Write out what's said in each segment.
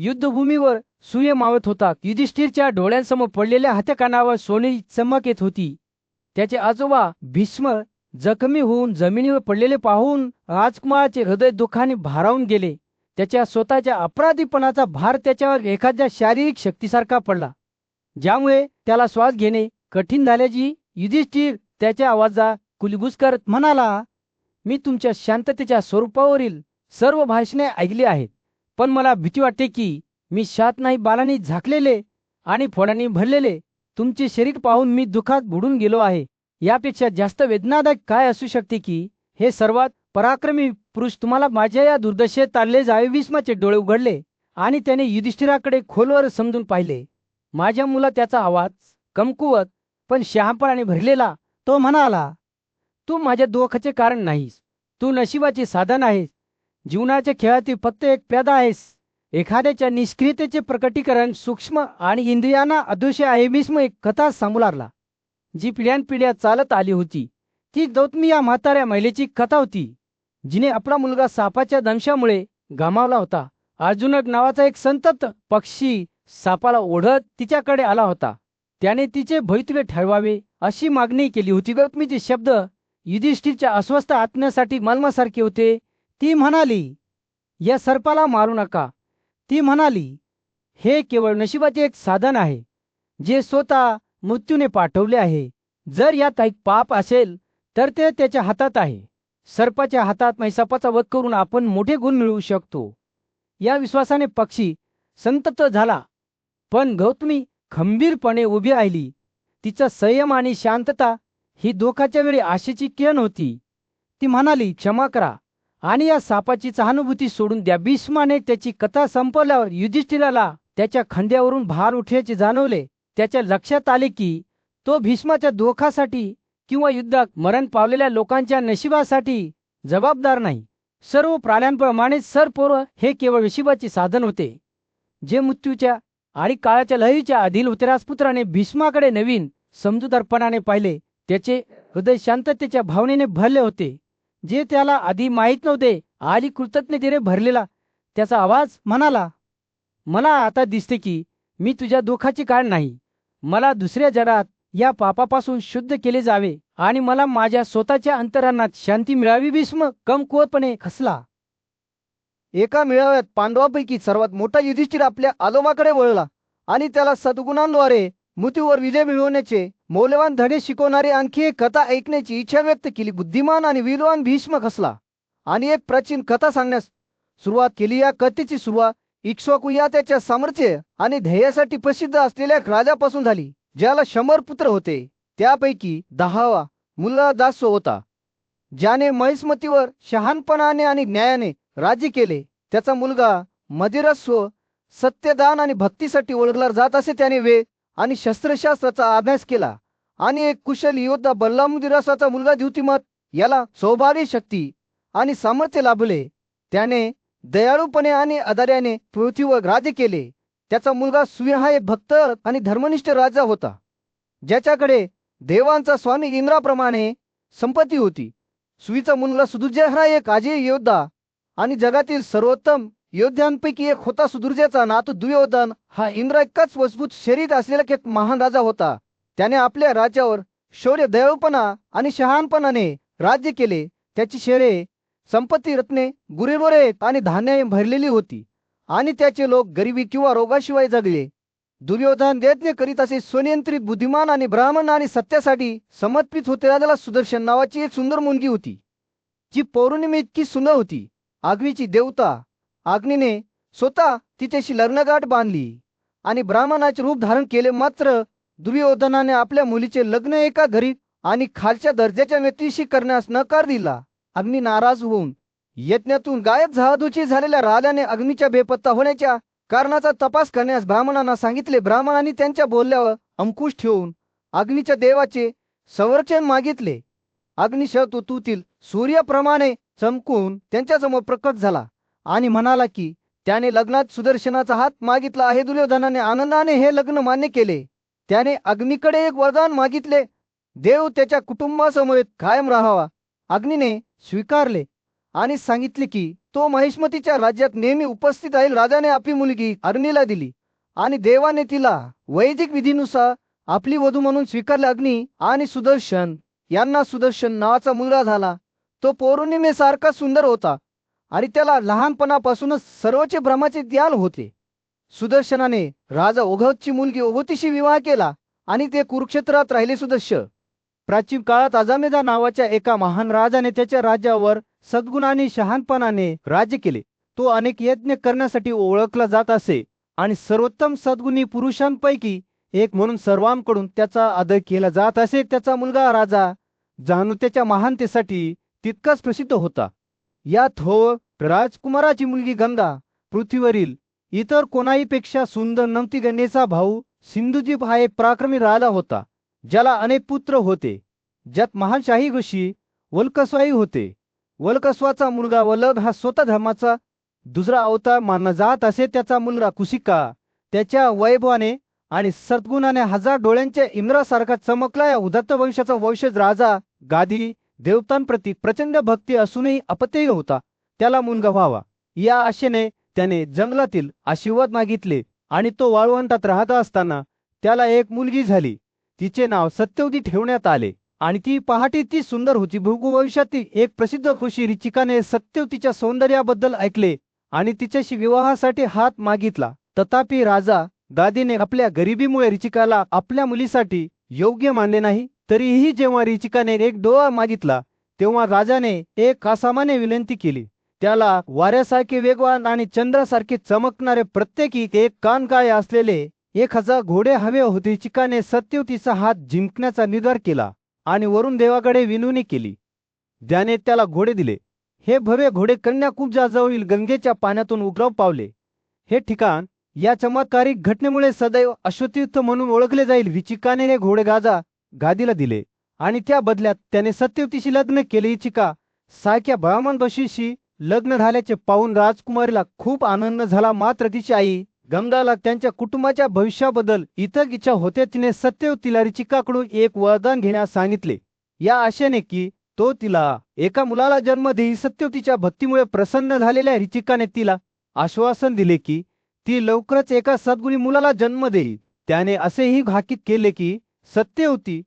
युद्धभूमीवर सूर्य मावळत होता. युधिष्ठिरच्या डोळ्यांसमोर पडलेल्या हत्याकानावर सोनेरी चमक येत होती. त्याचे आजोबा भीष्म जखमी होऊन जमिनीवर पडलेले पाहून राजकुमाराचे हृदय दुःखाने भारावून गेले. त्याच्या स्वतःच्या अपराधीपणाचा भार त्याच्यावर एखाद्या शारीरिक शक्तीसारखा पडला, ज्यामुळे त्याला श्वास घेणे कठीण झाल्याची. युधिष्ठिर त्याच्या आवाजा कुलबुस करत म्हणाला, मी तुमच्या शांततेच्या स्वरूपावरील सर्व भाषणे ऐकली आहेत, पण मला भीती वाटते की मी शात नाही बालांनी झाकलेले आणि फोडांनी भरलेले तुमचे शरीर पाहून मी दुःखात बुडून गेलो आहे. यापेक्षा जास्त वेदनादायक काय असू शकते की हे सर्वात पराक्रमी पुरुष तुम्हाला माझ्या या दुर्दशेत तारले जावे. भीष्माचे डोळे उघडले आणि त्याने युधिष्ठिराकडे खोलवर समजून पाहिले. माझ्या मुला, त्याचा आवाज कमकुवत पण शहाणपणाने भरलेला. तो म्हणाला, तू माझ्या दुःखाचे कारण नाहीस. तू नशिबाचे साधन आहेस. जीवनाच्या खेळातील फक्त एक प्यादा आहेस. एखाद्याच्या निष्क्रियतेचे प्रकटीकरण सूक्ष्म आणि इंद्रियांना अदृश्य आहे. भीष्म एक कथा सांगू लागला, जी पिढ्यानपिढ्या चालत आली होती. ती गौतमी या म्हाताऱ्या महिलेची कथा होती, जिने आपला मुलगा सापाच्या दंशामुळे गमावला होता. अर्जुनक नावाचा एक संतप्त पक्षी सापाला ओढत तिच्याकडे आला होता. त्याने तिचे भवितव्य ठरवावे अशी मागणी केली होती. गौतमीचे शब्द युधिष्ठिरच्या अस्वस्थ आत्म्यासाठी मलमासारखे होते. ती म्हणाली, या सर्पाला मारू नका. ती म्हणाली, हे केवळ नशिबाचे एक साधन आहे, जे स्वतः मृत्यूने पाठवले आहे. जर यात काही पाप असेल तर ते त्याच्या हातात आहे. सर्पाच्या हातात मैसापाचा वध करून आपण मोठे गुण मिळवू शकतो. या विश्वासाने पक्षी संतप्त झाला, पण गौतमी खंबीरपणे उभी राहिली. तिचा संयम आणि शांतता ही धोक्याच्या वेळी आशेची किरण होती. ती म्हणाली, क्षमा करा आणि या सापाची सहानुभूती सोडून द्या. भीष्माने त्याची कथा संपवल्यावर युधिष्ठिराला त्याच्या खांद्यावरून भार उठल्याचे जाणवले. त्याच्या लक्षात आले की तो भीष्माच्या दुःखासाठी किंवा युद्धात मरण पावलेल्या लोकांच्या नशिबासाठी जबाबदार नाही. सर्व प्राण्यांप्रमाणे सर्प हे केवळ नशिबाचे साधन होते, जे मृत्यूच्या आणि काळाच्या लहरीच्या अधील होते. राजपुत्राने भीष्माकडे नवीन समजूतदारपणाने पाहिले. त्याचे हृदय शांततेच्या भावनेने भरले होते, जे त्याला आधी माहीत नव्हते. आणि कृतज्ञतेने भरलेला त्याचा आवाज म्हणाला, मला आता दिसते की मी तुझ्या दुःखाचे कारण नाही. मला दुसऱ्या जगात या पापापासून शुद्ध केले जावे आणि मला माझ्या स्वतःच्या अंतरानात शांती मिळावी. भीष्म कमकुवतपणे हसला. एका मेळाव्यात पांडवांपैकी सर्वात मोठा युधिष्ठिर आपल्या आजोबाकडे वळला आणि त्याला सद्गुणांद्वारे मृत्यूवर विजय मिळवण्याचे मौल्यवान धडे शिकवणारी आणखी एक कथा ऐकण्याची इच्छा व्यक्त केली. बुद्धिमान आणि वीरवान भीष्म हसला आणि एक प्राचीन कथा सांगण्यास सुरुवात केली. या कथेची सुरुवात इक्ष्वाकू या त्याच्या सामर्थ्य आणि ध्येयासाठी प्रसिद्ध असलेल्या एक राजापासून झाली, ज्याला 100 पुत्र होते. त्यापैकी 10वा मुलगा दासो होता, ज्याने महिष्मतीवर शहाणपणाने आणि न्यायाने राज्य केले. त्याचा मुलगा मदिरस्व सत्यदान आणि भक्तीसाठी ओळखला जात असे. त्याने वेद आणि शस्त्रशास्त्राचा अभ्यास केला आणि एक कुशल योद्धा बनला. मदिरस्वाचा मुलगा द्युतिमत याला सौभाग्य, शक्ती आणि सामर्थ्य लाभले. त्याने दयाळूपणे आणि आदर्याने पृथ्वीवर राज्य केले. त्याचा मुलगा सुय हा एक भक्त आणि धर्मनिष्ठ राजा होता, ज्याच्याकडे देवांचा स्वामी इंद्राप्रमाणे संपत्ती होती. सुईचा मुलगा सुदुर्जय हा एक अजेय योद्धा आणि जगातील सर्वोत्तम योद्ध्यांपैकी एक होता. सुदुर्जयचा नातू दुर्योधन हा इंद्र एकाच मजबूत शरीर असलेला एक महान राजा होता. त्याने आपल्या राज्यावर शौर्य, दयाळूपणा आणि शहाणपणाने राज्य केले. त्याची शहरे संपत्ती, रत्ने, गुरेढोरे आणि धान्याने भरलेली होती आणि त्याचे लोक गरिबी किंवा रोगाशिवाय जगले. दुर्योधन यज्ञ करीत असे. स्वनियंत्रित, बुद्धिमान आणि ब्राह्मण आणि सत्यासाठी समर्पित होते. राजाला सुदर्शन नावाची एक सुंदर मुलगी होती, जी पौर्णिमे इतकी सुंदर होती. अग्नीची देवता अग्नीने स्वतः तिच्याशी लग्नगाठ बांधली आणि ब्राह्मणाचे रूप धारण केले. मात्र दुर्योधनाने आपल्या मुलीचे लग्न एका गरीब आणि खालच्या दर्जाच्या व्यक्तीशी करण्यास नकार दिला. अग्नी नाराज होऊन यज्ञातून गायब झालेल्या राजाने अग्नीच्या बेपत्ता होण्याच्या कारणाचा तपास करण्यास ब्राह्मणांना सांगितले. ब्राह्मणांनी त्यांच्या बोलल्यावर अंकुश ठेवून अग्नीच्या देवाचे संरक्षण मागितले. अग्नी ऋतूतील सूर्याप्रमाणे चमकून त्यांच्यासमोर प्रकट झाला आणि म्हणाला की त्याने लग्नात सुदर्शनाचा हात मागितला आहे. दुर्योधनाने आनंदाने हे लग्न मान्य केले. त्याने अग्नीकडे एक वरदान मागितले, देव त्याच्या कुटुंबासमवेत कायम राहावा. अग्नीने स्वीकारले आणि सांगितले की तो महिष्मतीच्या राज्यात नेहमी उपस्थित राहील. राजाने आपली मुलगी अग्नीला दिली आणि देवाने तिला वैदिक विधीनुसार आपली वधू म्हणून स्वीकारले. अग्नी आणि सुदर्शन यांना सुदर्शन नावाचा मुलगा झाला. तो पौर्णिमेसारखा सुंदर होता आणि त्याला लहानपणापासूनच सर्वोच्च ब्रह्माचे ज्ञान होते. सुदर्शनाने राजा ओघवची मुलगी ओघतीशी विवाह केला आणि ते कुरुक्षेत्रात राहिले. सुदर्शन प्राचीन काळात अजामेदा नावाच्या एका महान राजाने त्याच्या राज्यावर सद्गुण आणि शहाणपणाने राज्य केले. तो अनेक यज्ञ करण्यासाठी ओळखला जात असे आणि सर्वोत्तम सद्गुणी पुरुषांपैकी एक म्हणून सर्वांकडून त्याचा आदर केला जात असे. त्याचा मुलगा राजा जानू त्याच्या महानतेसाठी तितकाच प्रसिद्ध होता. या थोर राजकुमाराची मुलगी गंगा पृथ्वीवरील इतर कोणाहीपेक्षा सुंदर नव्हती. गंगेचा भाऊ सिंधुदीप हा एक पराक्रमी राजा होता, ज्याला अनेक पुत्र होते, ज्यात महान शाही ऋषी वल्कस्वाही होते. वल्कस्वाचा मुलगा वल्लभ हा स्वतः धर्माचा दुसरा अवतार मानला जात असे. त्याचा मुलगा कुशिका त्याच्या वैभवाने आणि सद्गुणाने हजार डोळ्यांच्या इंद्रासारखा चमकला. या उदात्त वंशाचा वंशज राजा गादी देवतांप्रती प्रचंड भक्ती असूनही अपत्यय होता. त्याला मुलगा व्हावा या आशेने त्याने जंगलातील आशीर्वाद मागितले आणि तो वाळवंटात राहत असताना त्याला एक मुलगी झाली. तिचे नाव सत्यवती ठेवण्यात आले आणि ती पहाटे ती सुंदर होती. भृगु वंशातील एक प्रसिद्ध ऋषी ऋचिकाने सत्यवतीच्या सौंदर्याबद्दल ऐकले आणि तिच्याशी विवाहासाठी हात मागितला. तथापि राजा गादीने आपल्या गरिबीमुळे ऋचिकाला आपल्या मुलीसाठी योग्य मानले नाही. तरीही जेव्हा ऋचिकाने एक डोळा मागितला तेव्हा राजाने एक असामान्य विनंती केली. त्याला वाऱ्यासारखे वेगवान आणि चंद्रासारखे चमकणारे प्रत्येकी एक कानकाय असलेले 1000 घोडे हवे होते. ऋचिकाने सत्यवतीचा हात जिंकण्याचा निर्धार केला आणि वरुण देवाकडे विनवणी केली. त्याने त्याला घोडे दिले. हे भव्य घोडे कन्याकुब्जाजवळील गंगेच्या पाण्यातून उगम पावले. हे ठिकाण या चमत्कारिक घटनेमुळे सदैव अश्वतीर्थ म्हणून ओळखले जाईल. ऋचिकाने हे घोडे गादीला दिले आणि त्या बदल्यात त्याने सत्यवतीशी लग्न केले. ऋचिका सारख्या ब्राह्मण बशीशी लग्न झाल्याचे पाहून राजकुमारीला खूप आनंद झाला. मात्र तिची आई गंगाला त्यांच्या कुटुंबाच्या भविष्याबद्दल इतर इच्छा होते. तिने सत्यवतीला ऋचिकाकडून एक वरदान घेण्यास सांगितले, या आशेने की तो तिला एका मुलाला जन्म देईल. सत्यवतीच्या भक्तीमुळे प्रसन्न झालेल्या ऋचिकाने तिला आश्वासन दिले की ती लवकरच एका सद्गुणी मुलाला जन्म देईल. त्याने असेही भाकीत केले की सत्यवती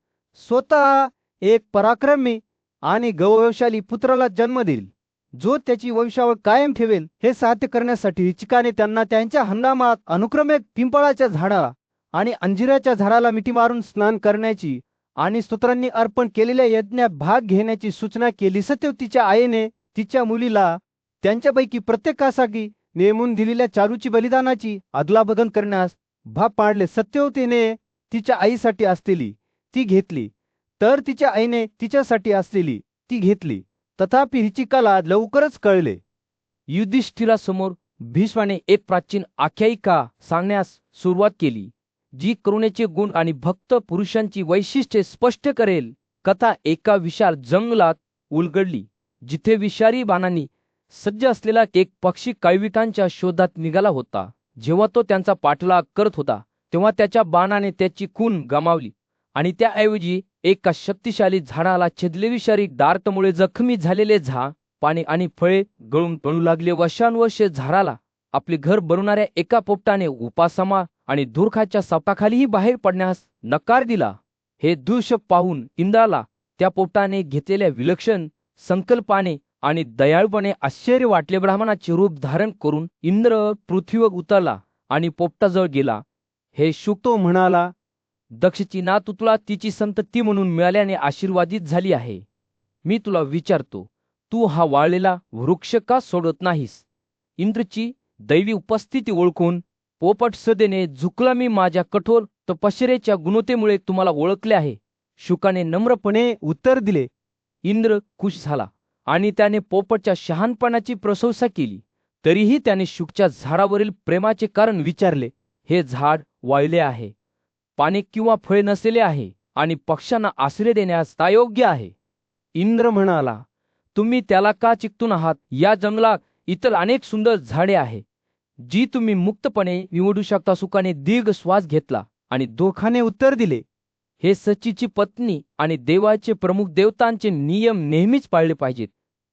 स्वतः एक पराक्रमी आणि गौरवशाली पुत्राला जन्म देईल, जो त्याची वंशावळ कायम ठेवेल. हे साध्य करण्यासाठी ऋचिकाने त्यांना त्यांच्या हंगामात अनुक्रमे पिंपळाच्या झाडाला आणि अंजिराच्या झाडाला मिठी मारून स्नान करण्याची आणि स्तोत्रांनी अर्पण केलेल्या यज्ञात भाग घेण्याची सूचना केली. सत्यवतीच्या आईने तिच्या मुलीला त्यांच्यापैकी प्रत्येकासाठी नेमून दिलेल्या चारूची बलिदानाची अदलाबदल करण्यास भाग पाडले. सत्यवतीने तिच्या आईसाठी असलेली ती घेतली, तर तिच्या आईने तिच्यासाठी असलेली ती घेतली. तथापि ऋचिकाला लवकरच कळले. युधिष्ठिरासमोर भीष्माने एक प्राचीन आख्यायिका सांगण्यास सुरुवात केली, जी करुणेचे गुण आणि भक्त पुरुषांची वैशिष्ट्ये स्पष्ट करेल. कथा एका विशाल जंगलात उलगडली, जिथे विषारी बाणांनी सज्ज असलेला एक पक्षी काळविटांच्या शोधात निघाला होता. जेव्हा तो त्यांचा पाठलाग करत होता तेव्हा त्याच्या बाणाने त्याची खून गमावली आणि त्याऐवजी एका शक्तिशाली झाडाला छेदले. विषारी डार्टमुळे जखमी झालेले झाड, पाने आणि फळे गळून पडू लागले. वर्षानुवर्षे झाडाला आपले घर बनवणाऱ्या एका पोपटाने उपासमा आणि धुरखाच्या सापाखालीही बाहेर पडण्यास नकार दिला. हे दृश्य पाहून इंद्राला त्या पोपटाने घेतलेल्या विलक्षण संकल्पाने आणि दयाळूपणे आश्चर्य वाटले. ब्राह्मणाचे रूप धारण करून इंद्र पृथ्वीवर उतरला आणि पोपटाजवळ गेला. हे शुक तो म्हणाला, दक्षची नात तुला तिची संतती म्हणून मिळाल्याने आशीर्वादित झाली आहे. मी तुला विचारतो, तू हा वाळलेला वृक्ष का सोडत नाहीस? इंद्रची दैवी उपस्थिती ओळखून पोपट सदेने झुकला. मी माझ्या कठोर तपश्चर्येच्या गुणवत्तेमुळे तुम्हाला ओळखले आहे. शुकाने नम्रपणे उत्तर दिले. इंद्र खुश झाला आणि त्याने पोपटच्या शहाणपणाची प्रशंसा केली. तरीही त्याने शुकच्या झाडावरील प्रेमाचे कारण विचारले. हे झाड वाळले आहे, पाने किंवा फळे नसलेले आहे आणि पक्ष्यांना आश्रय देण्यास अयोग्य आहे. इंद्र म्हणाला, तुम्ही त्याला का चिकटून आहात? या जंगलात इतर अनेक सुंदर झाडे आहेत, जी तुम्ही मुक्तपणे निवडू शकता. सुकाने दीर्घ श्वास घेतला आणि दोखाने उत्तर दिले, हे सचीची पत्नी आणि देवाचे प्रमुख देवतांचे नियम नेहमीच पाळले पाहिजेत.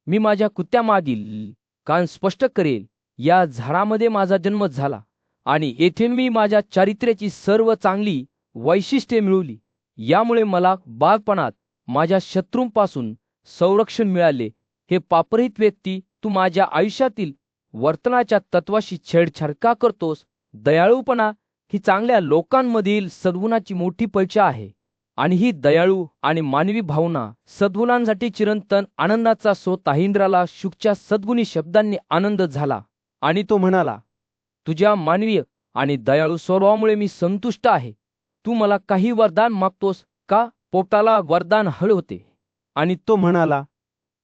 मी माझ्या कुत्यामागील कान स्पष्ट करेल. या झाडामध्ये माझा जन्म झाला आणि येथे मी माझ्या चारित्र्याची सर्व चांगली वैशिष्ट्ये मिळवली. यामुळे मला बालपणात माझ्या शत्रूंपासून संरक्षण मिळाले. हे पापरहित व्यक्ती, तू माझ्या आयुष्यातील वर्तनाच्या तत्वाशी छेडछाड का करतोस? दयाळूपणा ही चांगल्या लोकांमधील सद्गुणाची मोठी परिचय आहे आणि ही दयाळू आणि मानवी भावना सद्गुणांसाठी चिरंतन आनंदाचा स्रोत आहे. इंद्राला शुकच्या सद्गुणी शब्दांनी आनंद झाला आणि तो म्हणाला, तुझ्या मानवीय आणि दयाळू स्वभावामुळे मी संतुष्ट आहे. तू मला काही वरदान मागतोस का? पोपटाला वरदान हवे होते आणि तो म्हणाला,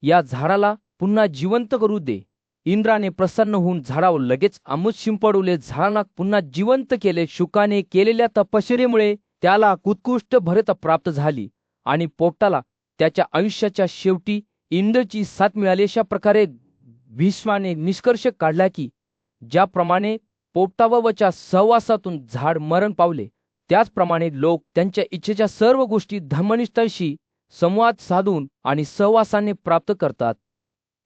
या झाडाला पुन्हा जिवंत करू दे. इंद्राने प्रसन्न होऊन झाडावर लगेच अमृत शिंपडवले. झाडाला पुन्हा जिवंत केले. शुकाने केलेल्या तपश्चर्येमुळे त्याला उत्कृष्ट भरत प्राप्त झाली आणि पोपटाला त्याच्या आयुष्याच्या शेवटी इंद्रची साथ मिळाली. अशा प्रकारे भीष्माने निष्कर्ष काढला की ज्याप्रमाणे पोपटाबाबतच्या सहवासातून झाड मरण पावले, त्याचप्रमाणे लोक त्यांच्या इच्छेच्या सर्व गोष्टी धर्मनिष्ठाशी संवाद साधून आणि सहवासाने प्राप्त करतात.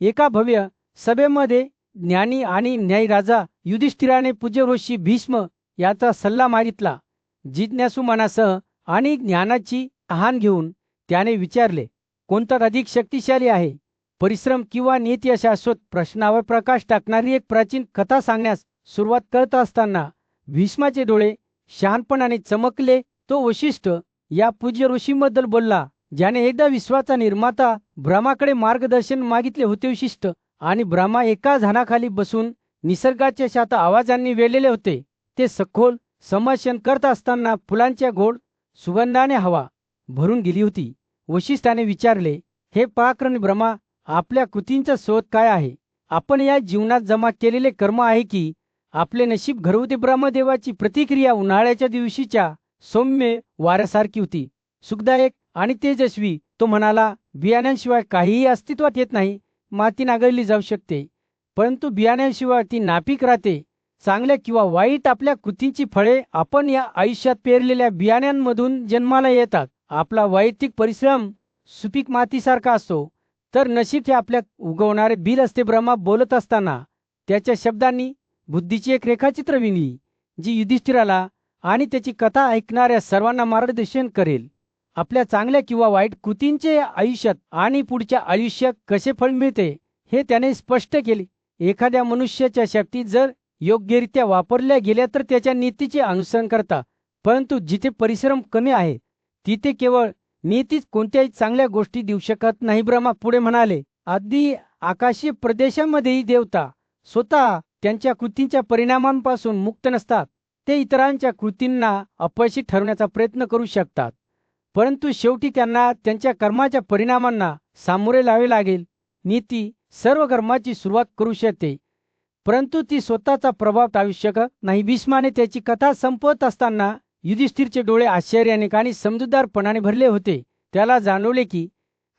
एका भव्य सभेमध्ये ज्ञानी आणि न्यायी राजा युधिष्ठिराने पूज्य ऋषी भीष्म याचा सल्ला मागितला. जिज्ञासू मनासह आणि ज्ञानाची आहान घेऊन त्याने विचारले, कोणता अधिक शक्तिशाली आहे, परिश्रम किंवा नीती? या शाश्वत प्रश्नावर प्रकाश टाकणारी एक प्राचीन कथा सांगण्यास सुरुवात करत असताना भीष्माचे डोळे शहाणपणाने चमकले. तो वशिष्ठ या पूज्य ऋषीबद्दल बोलला, ज्याने एकदा विश्वाचा निर्माता ब्रह्माकडे मार्गदर्शन मागितले होते. विशिष्ट आणि ब्रह्मा एका झाडाखाली बसून निसर्गाच्या शांत आवाजांनी वेढलेले होते. ते सखोल संभाषण करत असताना फुलांच्या गोड सुगंधाने हवा भरून गेली होती. वशिष्ठाने विचारले, हे पराक्रमी ब्रह्मा, आपल्या कृतींचा शोध काय आहे? आपण या जीवनात जमा केलेले कर्म आहे की आपले नशीब घरगुती? ब्रह्मदेवाची प्रतिक्रिया उन्हाळ्याच्या दिवशीच्या सौम्य वाऱ्यासारखी होती, सुखदायक आणि तेजस्वी. तो म्हणाला, बियाण्यांशिवाय काहीही अस्तित्वात येत नाही. माती नांगरली जाऊ शकते, परंतु बियाण्यांशिवाय ती नापीक राहते. चांगल्या किंवा वाईट आपल्या कृतींची फळे आपण या आयुष्यात पेरलेल्या बियाण्यांमधून जन्माला येतात. आपला वैयक्तिक परिश्रम सुपीक मातीसारखा असतो, तर नशीब हे आपल्या उगवणारे बिल असते. ब्रह्मा बोलत असताना त्याच्या शब्दांनी बुद्धीची एक रेखाचित्र विणली, जी युधिष्ठिराला आणि त्याची कथा ऐकणाऱ्या सर्वांना मार्गदर्शन करेल. आपल्या चांगल्या किंवा वाईट कृतींचे आयुष्यात आणि पुढच्या आयुष्यात कसे फळ मिळते हे त्याने स्पष्ट केले. एखाद्या मनुष्याच्या शक्ती जर योग्यरित्या वापरल्या गेल्या तर त्याच्या नीतीचे अनुसरण करता, परंतु जिथे परिश्रम कमी आहे तिथे केवळ नीतीच कोणत्याही चांगल्या गोष्टी देऊ शकत नाही. ब्रह्मा पुढे म्हणाले, अगदी आकाशीय प्रदेशामध्येही देवता स्वतः त्यांच्या कृतींच्या परिणामांपासून मुक्त नसतात. ते इतरांच्या कृतींना अपयशी ठरवण्याचा प्रयत्न करू शकतात, परंतु शेवटी त्यांना त्यांच्या कर्माच्या परिणामांना सामोरे लावे लागेल. नीती सर्व कर्माची सुरुवात करू शकते, परंतु ती स्वतःचा प्रभाव टाळू शकत नाही. भीष्माने त्याची कथा संपवत असताना युधिष्ठिरचे डोळे आश्चर्याने आणि समजूतदारपणाने भरले होते. त्याला जाणवले की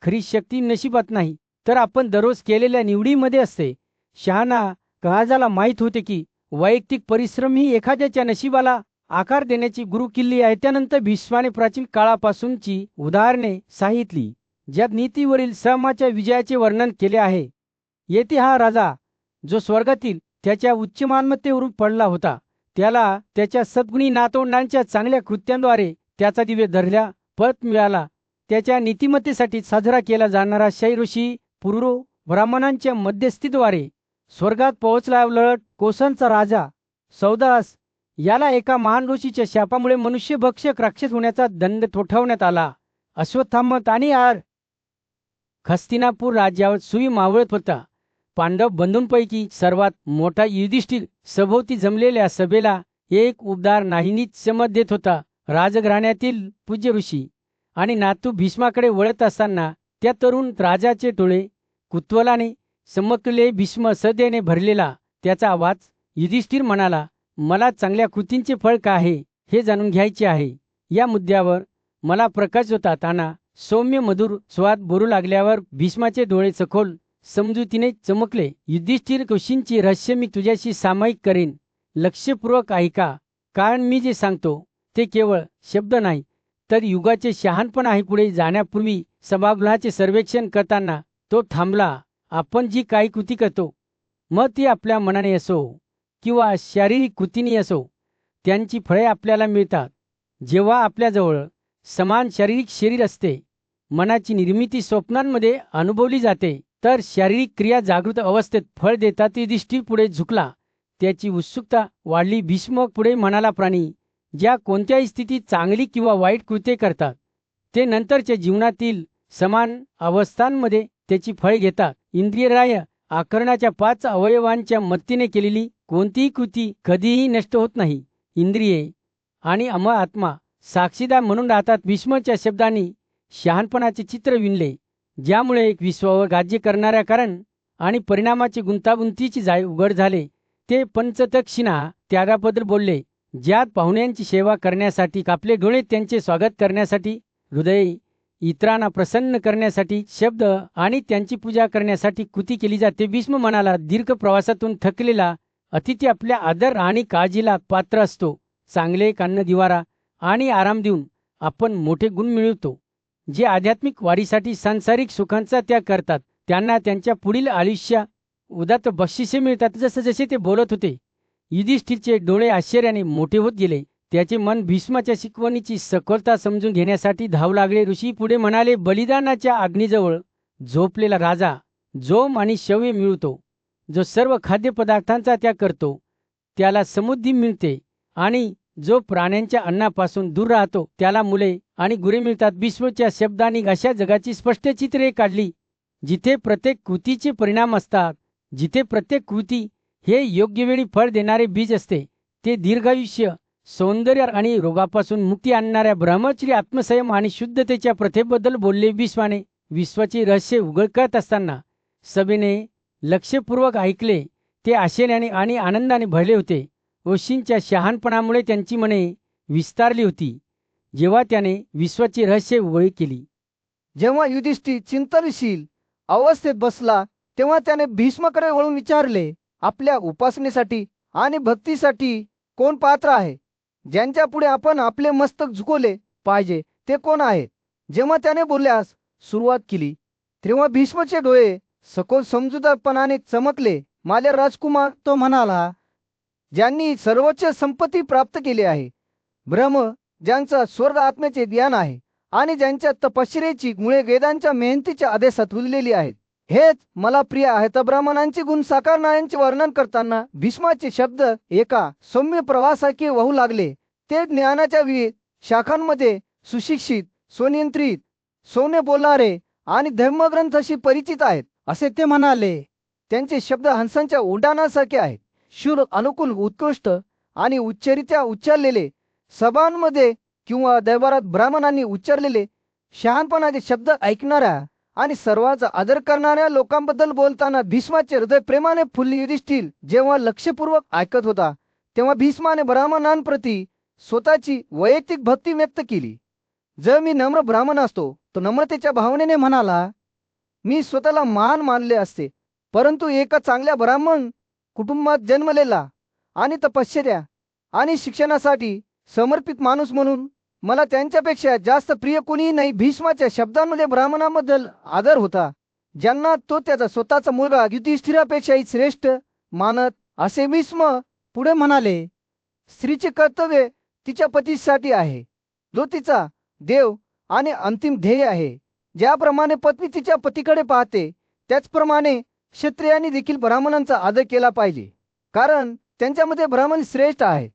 खरी शक्ती नशिबात नाही, तर आपण दररोज केलेल्या निवडीमध्ये असते. शहाणा काळजाला माहीत होते की वैयक्तिक परिश्रम ही एखाद्याच्या नशिबाला आकार देण्याची गुरु किल्ली आहे. त्यानंतर भीष्माने प्राचीन काळापासूनची उदाहरणे सांगितली, ज्यात नीतीवरील श्रमाच्या विजयाचे वर्णन केले आहे. येथे हा राजा जो स्वर्गातील त्याच्या उच्च मालमत्तेवरून पडला होता, त्याला त्याच्या सद्गुणी नातवंडांच्या चांगल्या कृत्यांद्वारे त्याचा दिव्य दर्जा परत मिळाला. त्याच्या नीतिमत्तेसाठी साजरा केला जाणारा शै ऋषी पुरू ब्राह्मणांच्या मध्यस्थीद्वारे स्वर्गात पोहोचला. उलट कोसनचा राजा सौदास याला एका महान ऋषीच्या शापामुळे मनुष्यभक्षक राक्षस होण्याचा दंड ठोठावण्यात आला. अश्वत्थामत आणि आर हस्तिनापूर राज्यावर सुई मावळत होता. पांडव बंधूंपैकी सर्वात मोठा युधिष्ठिर सभोवती जमलेल्या सभेला एक उबदार नाहिनीत चमत देत होता. राजघराण्यातील पूज्य ऋषी आणि नातू भीष्माकडे वळत असताना त्या तरुण राजाचे डोळे कुतूहलाने चमकले. भीष्म श्रद्धेने भरलेला त्याचा आवाज. युधिष्ठिर म्हणाला, मला चांगल्या कृतींचे फळ काय आहे हे जाणून घ्यायचे आहे. या मुद्द्यावर मला प्रकाश होतात. सौम्य मधुर स्वाद बोलू लागल्यावर भीष्माचे डोळे सखोल समजुतीने चमकले. युधिष्ठिर, ऋषींची रहस्य मी तुझ्याशी सामायिक करेन. लक्षपूर्वक ऐका, कारण मी जे सांगतो ते केवळ शब्द नाही, तर युगाचे शहाणपण आहे. पुढे जाण्यापूर्वी सभागृहाचे सर्वेक्षण करताना तो थांबला. आपण जी काही कृती करतो, मग ती आपल्या मनाने असो किंवा शारीरिक कृतीने असो, त्यांची फळे आपल्याला मिळतात. जेव्हा आपल्याजवळ समान शारीरिक शरीर असते, मनाची निर्मिती स्वप्नांमध्ये अनुभवली जाते, तर शारीरिक क्रिया जागृत अवस्थेत फळ देतात. युधिष्ठिर पुढे झुकला, त्याची उत्सुकता वाढली. भीष्म पुढे म्हणाला, प्राणी ज्या कोणत्याही स्थितीत चांगली किंवा वाईट कृत्ये करतात, ते नंतरच्या जीवनातील समान अवस्थांमध्ये त्याची फळे घेतात. इंद्रियग्राह्य आकरणाच्या 5 अवयवांच्या मत्तीने केलेली कोणतीही कृती कधीही नष्ट होत नाही. इंद्रिये आणि अमर आत्मा साक्षीदार म्हणून राहतात. भीष्मच्या शब्दांनी शहाणपणाचे चित्र विणले, ज्यामुळे एक विश्वावर राज्य करणाऱ्या कारण आणि परिणामाचे गुंतागुंतीची जाळी उघड झाले. ते पंचतक्षिणा त्यागाबद्दल बोलले, ज्यात पाहुण्यांची सेवा करण्यासाठी, कापले डोळे त्यांचे स्वागत करण्यासाठी, हृदय इतरांना प्रसन्न करण्यासाठी, शब्द आणि त्यांची पूजा करण्यासाठी कृती केली जाते. भीष्म म्हणाला, दीर्घ प्रवासातून थकलेला अतिथी आपल्या आदर आणि काळजीला पात्र असतो. चांगले अन्ननिवारा आणि आराम देऊन आपण मोठे गुण मिळवतो. जे आध्यात्मिक वाढीसाठी सांसारिक सुखांचा त्याग करतात, त्यांना त्यांच्या पुढील आयुष्यात उदात्त बक्षिसे मिळतात. जसजसे ते बोलत होते, युधिष्ठिरचे डोळे आश्चर्याने मोठे होत गेले. त्याचे मन भीष्माच्या शिकवणीची सखोलता समजून घेण्यासाठी धावू लागले. ऋषी पुढे म्हणाले, बलिदानाच्या अग्नीजवळ झोपलेला राजा जोम आणि शौर्य मिळवतो. जो सर्व खाद्यपदार्थांचा त्याग करतो त्याला समृद्धी मिळते, आणि जो प्राण्यांच्या अन्नापासून दूर राहतो त्याला मुले आणि गुरे मिळतात. भीष्मच्या शब्दांनी अशा जगाची स्पष्ट चित्रे काढली, जिथे प्रत्येक कृतीचे परिणाम असतात, जिथे प्रत्येक कृती हे योग्य वेळी फळ देणारे बीज असते. ते दीर्घायुष्य, सौंदर्य आणि रोगापासून मुक्ती आणणाऱ्या ब्रह्मचर्य, आत्मसंयम आणि शुद्धतेच्या प्रथेबद्दल बोलले. भीष्माने विश्वाचे रहस्य उघड करत असताना सभेने लक्षपूर्वक ऐकले. ते आश्चर्याने आणि आनंदाने भरले होते. ऋषींच्या शहाणपणामुळे त्यांची मने विस्तारली होती. जेव्हा त्याने विश्वाची रहस्य उघड केली, जेव्हा युधिष्ठिर चिंतनशील अवस्थेत बसला, तेव्हा त्याने भीष्माकडे वळून विचारले, आपल्या उपासनेसाठी आणि भक्तीसाठी कोण पात्र आहे, ज्यांच्या पुढे आपण आपले मस्तक झुकवले पाहिजे, ते कोण आहेत? जेव्हा त्याने बोलण्यास सुरुवात केली, तेव्हा भीष्मचे डोळे सखोल समजूतदारपणाने चमकले. माझे राजकुमार, तो म्हणाला, ज्यांनी सर्वोच्च संपत्ती प्राप्त केली आहे, ब्रह्म ज्यांचा स्वर्ग आत्म्याचे ज्ञान आहे आणि ज्यांच्या तपश्चर्येची मुळे वेदांच्या मेहनतीच्या आदेशात रुजलेली आहेत, हेच मला प्रिय आहेत. ब्राह्मणांचे गुण साकारणाऱ्यांचे वर्णन करताना भीष्माचे शब्द एका सौम्य प्रवाहासारखे वाहू लागले. ते ज्ञानाच्या विविध शाखांमध्ये सुशिक्षित, स्वनियंत्रित, सौम्य बोलणारे आणि धर्मग्रंथाशी परिचित आहेत, असे ते म्हणाले. त्यांचे शब्द हंसांच्या उड्डाणासारखे आहेत, शूर, अनुकूल, उत्कृष्ट आणि उच्चरित्या उच्चारलेले. सभांमध्ये किंवा दरबारात ब्राह्मणांनी उच्चारलेले शहाणपणाचे शब्द ऐकणाऱ्या आणि सर्वांचा आदर करणाऱ्या लोकांबद्दल बोलताना भीष्माचे हृदय प्रेमाने फुलले. युधिष्ठिर जेव्हा लक्षपूर्वक ऐकत होता, तेव्हा भीष्माने ब्राह्मणांप्रती स्वतःची वैयक्तिक भक्ती व्यक्त केली. जर मी नम्र ब्राह्मण असतो, तो नम्रतेच्या भावनेने म्हणाला, मी स्वतःला महान मानले असते, परंतु एका चांगल्या ब्राह्मण कुटुंबात जन्मलेला आणि तपश्चर्या आणि शिक्षणासाठी समर्पित माणूस म्हणून मला त्यांच्यापेक्षा जास्त प्रिय कोणीही नाही. भीष्माच्या शब्दांमध्ये ब्राह्मणाबद्दल आदर होता, ज्यांना तो त्याचा स्वतःचा मुलगा युधिष्ठिरापेक्षाही श्रेष्ठ मानत असे. भीष्म पुढे म्हणाले, स्त्रीचे कर्तव्य तिच्या पतीसाठी आहे, जो तिचा देव आणि अंतिम ध्येय आहे. ज्याप्रमाणे पत्नी तिच्या पतीकडे पाहते, त्याचप्रमाणे क्षत्रियांनी देखील ब्राह्मणांचा आदर केला पाहिजे, कारण त्यांच्यामध्ये ब्राह्मण श्रेष्ठ आहे.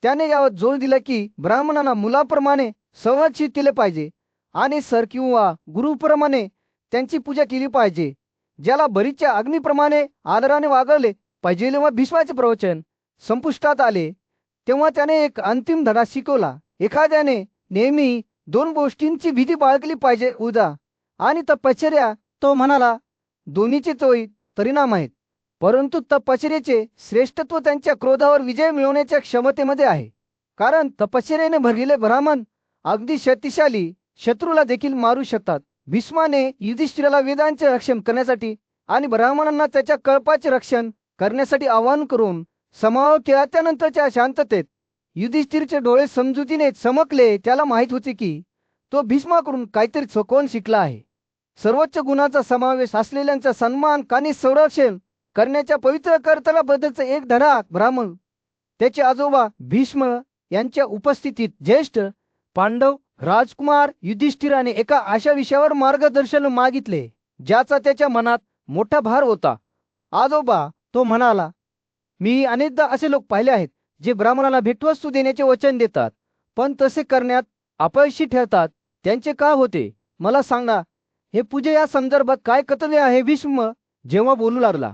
त्याने यावर जोर दिला की ब्राह्मणांना मुलाप्रमाणे संरक्षित केले पाहिजे आणि सर किंवा गुरुप्रमाणे त्यांची पूजा केली पाहिजे, ज्याला बरीचच्या अग्नीप्रमाणे आदराने वागवले पाहिजे. जेव्हा भीष्माचे प्रवचन संपुष्टात आले, तेव्हा त्याने एक अंतिम धडा शिकवला. एखाद्याने नेहमी 2 गोष्टींची भीती बाळगली पाहिजे, उदा आणि तपश्चर्या. तो म्हणाला, दोन्हीचे तोही परिणाम आहेत, परंतु तपश्चर्येचे श्रेष्ठत्व त्यांच्या क्रोधावर विजय मिळवण्याच्या क्षमतेमध्ये आहे, कारण तपश्चर्याने भरलेले ब्राह्मण अगदी शक्तिशाली शत्रूला देखील मारू शकतात. भीष्माने युधिष्ठिराला वेदांचे रक्षण करण्यासाठी आणि ब्राह्मणांना त्याच्या कळपाचे रक्षण करण्यासाठी आवाहन करून समावेश केला. त्यानंतरच्या शांततेत युधिष्ठिरचे डोळे समजुतीने चमकले. त्याला माहित होते की तो भीष्माकडून काहीतरी चोखवून शिकला आहे. सर्वोच्च गुणाचा समावेश असलेल्यांचा सन्मान आणि संरक्षण करण्याच्या पवित्र कर्तव्याबद्दलचा एक धडा ब्राह्मण त्याचे आजोबा भीष्म यांच्या उपस्थितीत ज्येष्ठ पांडव राजकुमार युधिष्ठिराने एका अशा विषयावर मार्गदर्शन मागितले ज्याचा त्याच्या मनात मोठा भार होता. आजोबा, तो म्हणाला, मी अनेकदा असे लोक पाहिले आहेत जे ब्राह्मणाला भेटवस्तू देण्याचे वचन देतात पण तसे करण्यात अपयशी ठरतात. त्यांचे काय होते मला सांगा. हे पूजे या संदर्भात काय कर्तव्य आहे? भीष्म जेव्हा बोलू लागला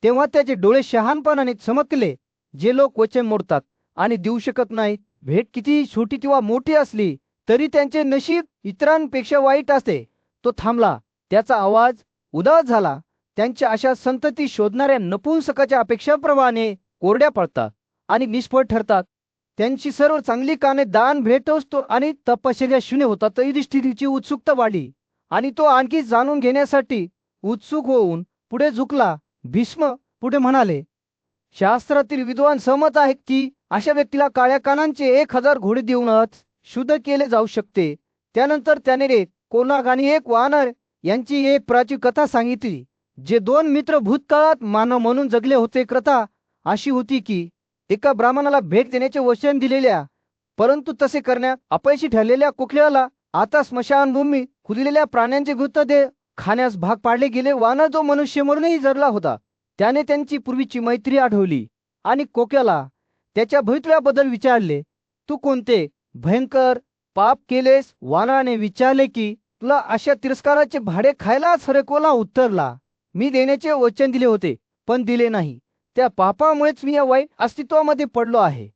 तेव्हा त्याचे डोळे शहाणपणाने चमकले. जे लोक वचन मोडतात आणि देऊ शकत नाहीत, भेट किती छोटी किंवा मोठी असली तरी त्यांचे नशीब इतरांपेक्षा वाईट असते. तो थांबला, त्याचा आवाज उदास झाला. त्यांच्या अशा संतती शोधणाऱ्या नपुंसकाच्या अपेक्षाप्रमाणे कोरड्या पडतात आणि निष्फळ ठरतात. त्यांची सर्व चांगली कामे दान भेटवस्तू आणि तपश्चर्या शून्य होतात. युधिष्ठिराची उत्सुकता वाढली आणि तो आणखी जाणून घेण्यासाठी उत्सुक होऊन पुढे झुकला. भीष्म पुढे म्हणाले, शास्त्रातील विद्वान सहमत आहेत की अशा व्यक्तीला काळ्या कानांचे 1000 घोडे देऊनच शुद्ध केले जाऊ शकते. त्यानंतर त्याने कोणाक आणि एक वानर यांची एक प्राचीन कथा सांगितली. जे 2 मित्र भूतकाळात मानव म्हणून जगले होते. कथा अशी होती की एका ब्राह्मणाला भेट देण्याचे वचन दिलेल्या परंतु तसे करण्यात अपयशी ठरलेल्या कोकिळाला आता स्मशानभूमी खुदलेल्या प्राण्यांचे मृतदेह खाण्यास भाग पाडले गेले. वानर जो मनुष्य म्हणूनही जगला होता त्याने त्यांची पूर्वीची मैत्री आठवली आणि कोक्याला त्याच्या भवितव्याबद्दल विचारले, तू कोणते भयंकर पाप केलेस? वानराने विचारले की तुला अशा तिरस्काराचे भाडे खायला सरकवला. उत्तरला, मी देण्याचे वचन दिले होते पण दिले नाही. त्या पापामुळेच मी या वाईट अस्तित्वामध्ये पडलो आहे.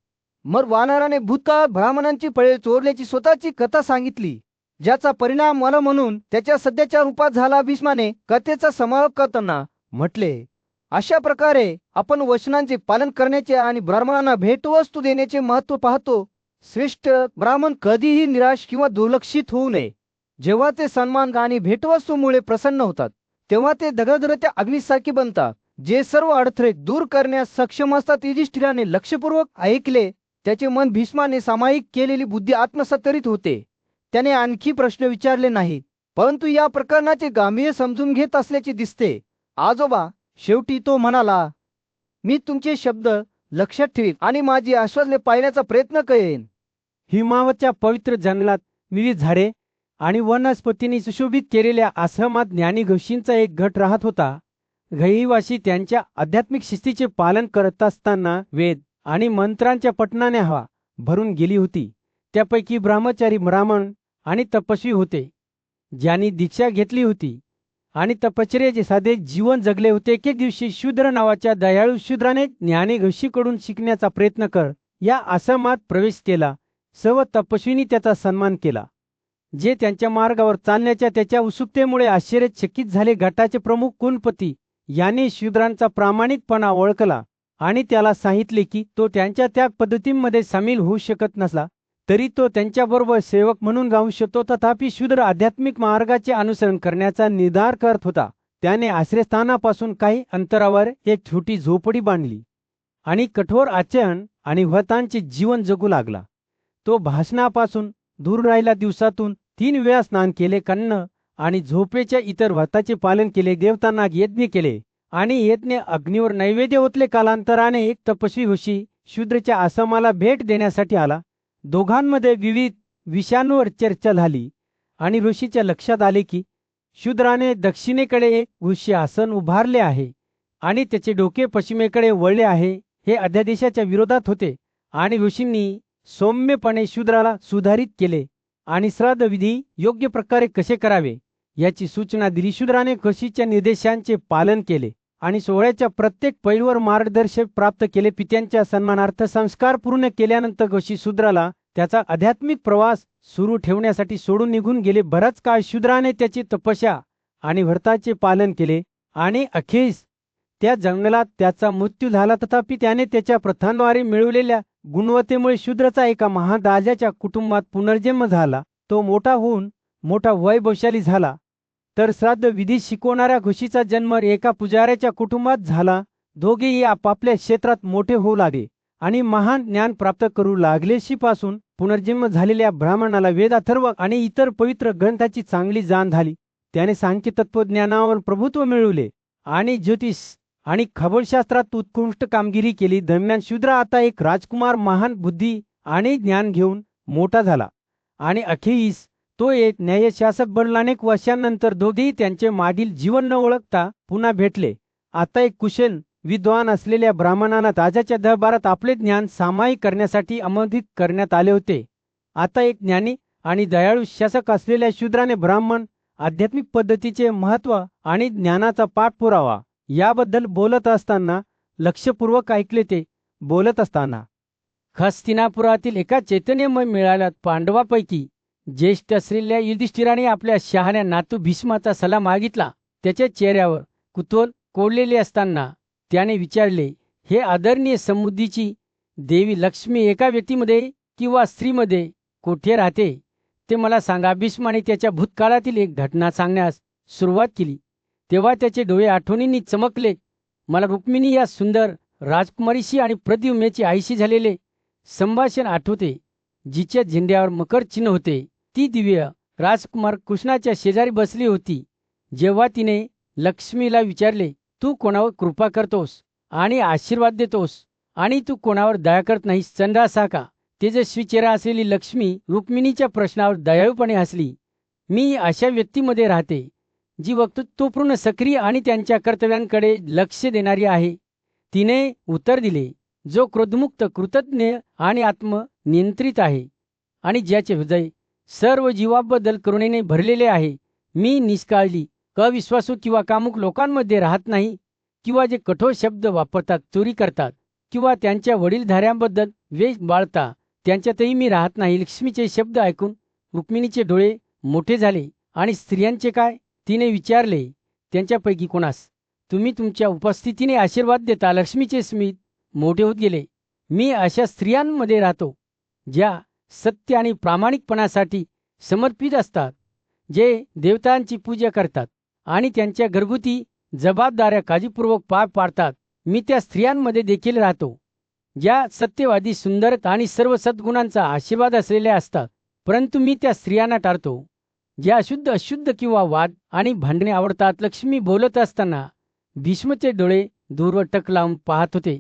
मग वानराने भूतकाळात ब्राह्मणांची फळे चोरल्याची स्वतःची कथा सांगितली ज्याचा परिणाम मला म्हणून त्याच्या सध्याच्या रूपात झाला. भीष्माने कथेचा समारोप करताना म्हटले, अशा प्रकारे आपण वचनांचे पालन करण्याचे आणि ब्राह्मणांना भेटवस्तू देण्याचे महत्त्व पाहतो. श्रेष्ठ ब्राह्मण कधीही निराश किंवा दुर्लक्षित होऊ नये. जेव्हा ते सन्मान आणि भेटवस्तूमुळे प्रसन्न होतात तेव्हा ते दगडच्या अग्नीसारखे बनतात जे सर्व अडथळे दूर करण्यास सक्षम असतात. युधिष्ठिराने लक्षपूर्वक ऐकले. त्याचे मन भीष्माने सामायिक केलेली बुद्धी आत्मसात करीत होते. त्याने आणखी प्रश्न विचारले नाहीत परंतु या प्रकरणाचे गांभीर्य समजून घेत असल्याचे दिसते. आजोबा, शेवटी तो म्हणाला, मी तुमचे शब्द लक्षात ठेवीन आणि माझी आश्वासने पाळण्याचा प्रयत्न करेन. हिमावतच्या पवित्र जंगलात विविध झाडे आणि वनस्पतींनी सुशोभित केलेल्या आश्रमात ज्ञानी ऋषींचा एक गट राहत होता. रहिवासी त्यांच्या आध्यात्मिक शिस्तीचे पालन करत असताना वेद आणि मंत्रांच्या पठणाने हवा भरून गेली होती. त्यापैकी ब्रह्मचारी ब्राह्मण आणि तपस्वी होते ज्यांनी दीक्षा घेतली होती आणि तपश्चर्याचे साधे जीवन जगले होते. एक दिवशी शूद्र नावाच्या दयाळू शूद्राने ज्ञानी ऋषीकडून शिकण्याचा प्रयत्न कर या आश्रमात प्रवेश केला. सर्व तपस्वींनी त्याचा सन्मान केला. जे त्यांच्या मार्गावर चालण्याच्या त्याच्या उत्सुकतेमुळे आश्चर्यचकित झाले. गटाचे प्रमुख कुलपती याने शूद्रांचा प्रामाणिकपणा ओळखला आणि त्याला सांगितले की तो त्यांच्या त्याग पद्धतींमध्ये सामील होऊ शकत नसला तरी तो त्यांच्याबरोबर सेवक म्हणून राहू शकतो. तथापि शूद्र आध्यात्मिक मार्गाचे अनुसरण करण्याचा निर्धार करत होता. त्याने आश्रयस्थानापासून काही अंतरावर एक छोटी झोपडी बांधली आणि कठोर आचरण आणि व्रतांचे जीवन जगू लागला. तो भाषणापासून दूर राहिला. दिवसातून 3 वेळा स्नान केले. कन्न आणि झोपेच्या इतर व्रताचे पालन केले. देवतांना यज्ञ केले आणि यज्ञ अग्नीवर नैवेद्य ओतले. कालांतराने एक तपस्वी ऋषी शूद्रच्या आश्रमाला भेट देण्यासाठी आला. दोघांमध्ये विविध विषयांवर चर्चा झाली आणि ऋषीच्या लक्षात आले की शूद्राने दक्षिणेकडे एक ऋषी आसन उभारले आहे आणि त्याचे डोके पश्चिमेकडे वळले आहे. हे अध्यादेशाच्या विरोधात होते आणि ऋषींनी सौम्यपणे शूद्राला सुधारित केले आणि श्राद्ध विधी योग्य प्रकारे कसे करावे याची सूचना दिली. शूद्राने ऋषीच्या निर्देशांचे पालन केले आणि सोहळ्याच्या प्रत्येक पैलूवर मार्गदर्शन प्राप्त केले. पित्यांच्या सन्मानार्थ संस्कार पूर्ण केल्यानंतर ऋषी शूद्राला त्याचा आध्यात्मिक प्रवास सुरू ठेवण्यासाठी सोडून निघून गेले. बराच काळ शूद्राने त्याची तपस्या आणि व्रताचे पालन केले आणि अखेरीस त्या जंगलात त्याचा मृत्यू झाला. तथापि त्याने त्याच्या प्रथांद्वारे मिळवलेल्या गुणवत्तेमुळे शूद्राचा एका महान राजाच्या कुटुंबात पुनर्जन्म झाला. तो मोठा होऊन मोठा वैभवशाली झाला. तर श्राद्ध विधी शिकवणाऱ्या ऋषीचा जन्म एका पुजाऱ्याच्या कुटुंबात झाला. दोघेही आपापल्या क्षेत्रात मोठे होऊ लागले आणि महान ज्ञान प्राप्त करू लागले. पासून पुनर्जन्म झालेल्या ब्राह्मणाला वेद, अथर्व आणि इतर पवित्र ग्रंथाची चांगली जाण झाली. त्याने सांख्य तत्वज्ञानावर प्रभुत्व मिळवले आणि ज्योतिष आणि खगोलशास्त्रात उत्कृष्ट कामगिरी केली. दरम्यान शूद्र आता एक राजकुमार महान बुद्धी आणि ज्ञान घेऊन मोठा झाला आणि अखेरीस तो एक न्यायशासक बनला. अनेक वर्षांनंतर दोघेही त्यांचे मागील जीवन न ओळखता पुन्हा भेटले. आता एक कुशल विद्वान असलेल्या ब्राह्मणांना राजाच्या दरबारात आपले ज्ञान सामायिक करण्यासाठी आमंत्रित करण्यात आले होते. आता एक ज्ञानी आणि दयाळू शासक असलेल्या शूद्राने ब्राह्मण आध्यात्मिक पद्धतीचे महत्त्व आणि ज्ञानाचा पाठपुरावा याबद्दल बोलत असताना लक्षपूर्वक ऐकले. ते बोलत असताना हस्तिनापुरातील एका चैतन्यमय मेळाव्यात पांडवापैकी ज्येष्ठ असलेल्या युधिष्ठिराने आपल्या शहाण्या नातू भीष्माचा सल्ला मागितला. त्याच्या चेहऱ्यावर कुतूहल कोरलेले असताना त्याने विचारले, हे आदरणीय समृद्धीची देवी लक्ष्मी एका व्यक्तीमध्ये किंवा स्त्रीमध्ये कोठे राहते ते मला सांगा. भीष्माने त्याच्या भूतकाळातील एक घटना सांगण्यास सुरुवात केली. तेव्हा त्याचे डोळे आठवणींनी चमकले. मला रुक्मिणी या सुंदर राजकुमारीशी आणि प्रद्युम्नेची आईशी झालेले संभाषण आठवते, जिच्या झेंड्यावर मकर चिन्ह होते. ती दिव्य राजकुमार कृष्णाच्या शेजारी बसली होती. जेव्हा तिने लक्ष्मीला विचारले, तू कोणावर कृपा करतोस आणि आशीर्वाद देतोस आणि तू कोणावर दया करत नाहीस चंद्रासा का? तेजस्वी चेहरा असलेली लक्ष्मी रुक्मिणीच्या प्रश्नावर दयाळूपणे हसली. मी अशा व्यक्तीमध्ये राहते जी वक्तृत्वपूर्ण सक्रिय आणि त्यांच्या कर्तव्यांकडे लक्ष देणारी आहे. तिने उत्तर दिले, जो क्रोधमुक्त कृतज्ञ आणि आत्मनियंत्रित आहे आणि ज्याचे हृदय सर्व जीवाबद्दल करुणेने भरलेले आहे. मी निष्काळजी अविश्वासू किंवा कामुक लोकांमध्ये राहत नाही, किंवा जे कठोर शब्द वापरतात, चोरी करतात किंवा त्यांच्या वडीलधाऱ्यांबद्दल द्वेष बाळगतात त्यांच्यातही मी राहत नाही. लक्ष्मीचे शब्द ऐकून रुक्मिणीचे डोळे मोठे झाले. आणि स्त्रियांचे काय? तिने विचारले, त्यांच्यापैकी कोणास तुम्ही तुमच्या उपस्थितीने आशीर्वाद देता? लक्ष्मीचे स्मित मोठे होत गेले. मी अशा स्त्रियांमध्ये राहतो ज्या सत्य आणि प्रामाणिकपणासाठी समर्पित असतात, जे देवतांची पूजा करतात आणि त्यांच्या घरगुती जबाबदाऱ्या काळजीपूर्वक पार पाडतात. मी त्या स्त्रियांमध्ये देखील राहतो ज्या सत्यवादी, सुंदर आणि सर्व सद्गुणांचा आशीर्वाद असलेल्या असतात. परंतु मी त्या स्त्रियांना टाळतो ज्या अशुद्ध किंवा वाद आणि भांडणे आवडतात. लक्ष्मी बोलत असताना भीष्मचे डोळे दूरवर टक लावून पाहत होते.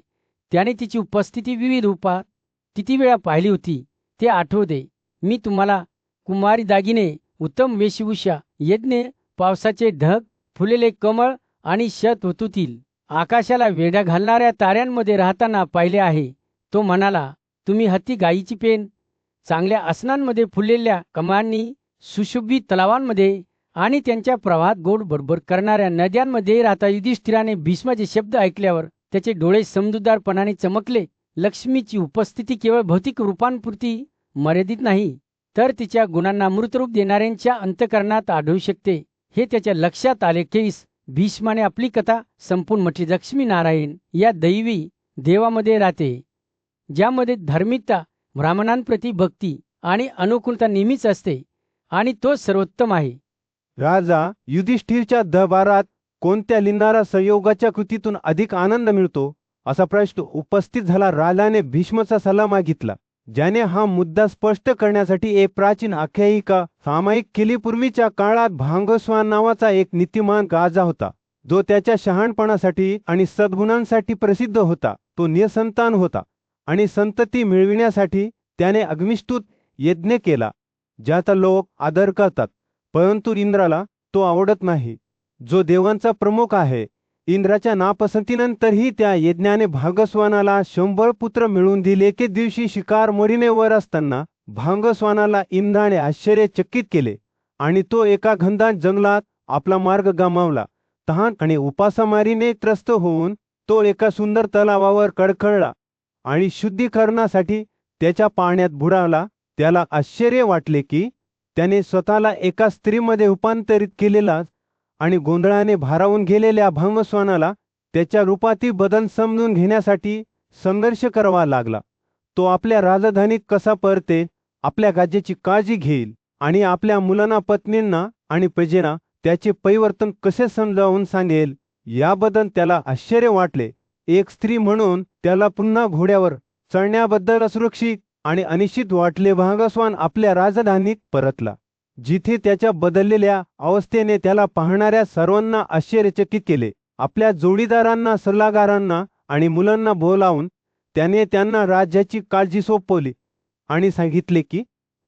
त्याने तिची उपस्थिती विविध रूपात किती वेळा पाहिली होती ते आठवते. मी तुम्हाला कुमारी दागिने, उत्तम वेशभूषा, यज्ञ, पावसाचे ढग, फुलेले कमळ आणि ऋतूतील आकाशाला वेढा घालणाऱ्या ताऱ्यांमध्ये राहताना पाहिले आहे. तो म्हणाला, तुम्ही हत्ती गायीची पेन, चांगल्या आसनांमध्ये फुललेल्या कमळांनी, सुशोभित तलावांमध्ये आणि त्यांच्या प्रवाहात गोड बडबड करणाऱ्या नद्यांमध्ये राहता. युधिष्ठिराने भीष्माचे शब्द ऐकल्यावर त्याचे डोळे समजूतदारपणाने चमकले. लक्ष्मीची उपस्थिती केवळ भौतिक रूपांपुरती मर्यादित नाही, तर तिच्या गुणांना मूर्तरूप देणाऱ्यांच्या अंतःकरणात आढळू शकते हे त्याच्या लक्षात आले. केस भीष्माने आपली कथा संपून म्हटली. लक्ष्मीनारायण या दैवी देवामध्ये राहते, ज्यामध्ये धार्मिकता, ब्राह्मणांप्रती भक्ती आणि अनुकूलता नेहमीच असते, आणि तो सर्वोत्तम आहे. राजा युधिष्ठिरच्या दरबारात कोणत्या लिंगारा संयोगाच्या कृतीतून अधिक आनंद मिळतो असा प्रश्न उपस्थित झाला. राजाने भीष्मचा सल्ला मागितला, ज्याने हा मुद्दा स्पष्ट करण्यासाठी एक प्राचीन आख्यायिका सामायिक केली. पूर्वीच्या काळात भांगस्वान नावाचा एक नीतिमान राजा होता, जो त्याच्या शहाणपणासाठी आणि सद्गुणांसाठी प्रसिद्ध होता. तो निसंतान होता आणि संतती मिळविण्यासाठी त्याने अग्निष्टूत यज्ञ केला, ज्याचा लोक आदर करतात. परंतु इंद्राला तो आवडत नाही, जो देवांचा प्रमुख आहे. इंद्राच्या नापसंतीनंतरही त्या यज्ञाने भागस्वानाला 100 पुत्र मिळवून दिले. एके दिवशी शिकार मोहिमेवर असताना भागस्वानाला इंद्राने आश्चर्यचकित केले आणि तो एका घनदाट जंगलात आपला मार्ग गमावला. तहान आणि उपासमारीने त्रस्त होऊन तो एका सुंदर तलावावर कडकडला आणि शुद्धीकरणासाठी त्याच्या पाण्यात बुडाला. त्याला आश्चर्य वाटले की त्याने स्वतःला एका स्त्रीमध्ये रूपांतरित केलेला आणि गोंधळाने भारावून गेलेल्या भागस्वानाला त्याच्या रूपातील बदल समजून घेण्यासाठी संघर्ष करावा लागला. तो आपल्या राजधानीत कसा परतेल, आपल्या राज्याची काळजी घेईल आणि आपल्या मुलांना, पत्नींना आणि प्रजेला त्याचे परिवर्तन कसे समजावून सांगेल याबद्दल त्याला आश्चर्य वाटले. एक स्त्री म्हणून त्याला पुन्हा घोड्यावर चढण्याबद्दल असुरक्षित आणि अनिश्चित वाटले. भागस्वान आपल्या राजधानीत परतला, जिथे त्याच्या बदललेल्या अवस्थेने त्याला पाहणाऱ्या सर्वांना आश्चर्यचकित केले. आपल्या जोडीदारांना, सल्लागारांना आणि मुलांना बोलावून त्याने त्यांना राज्याची काळजी सोपवली आणि सांगितले की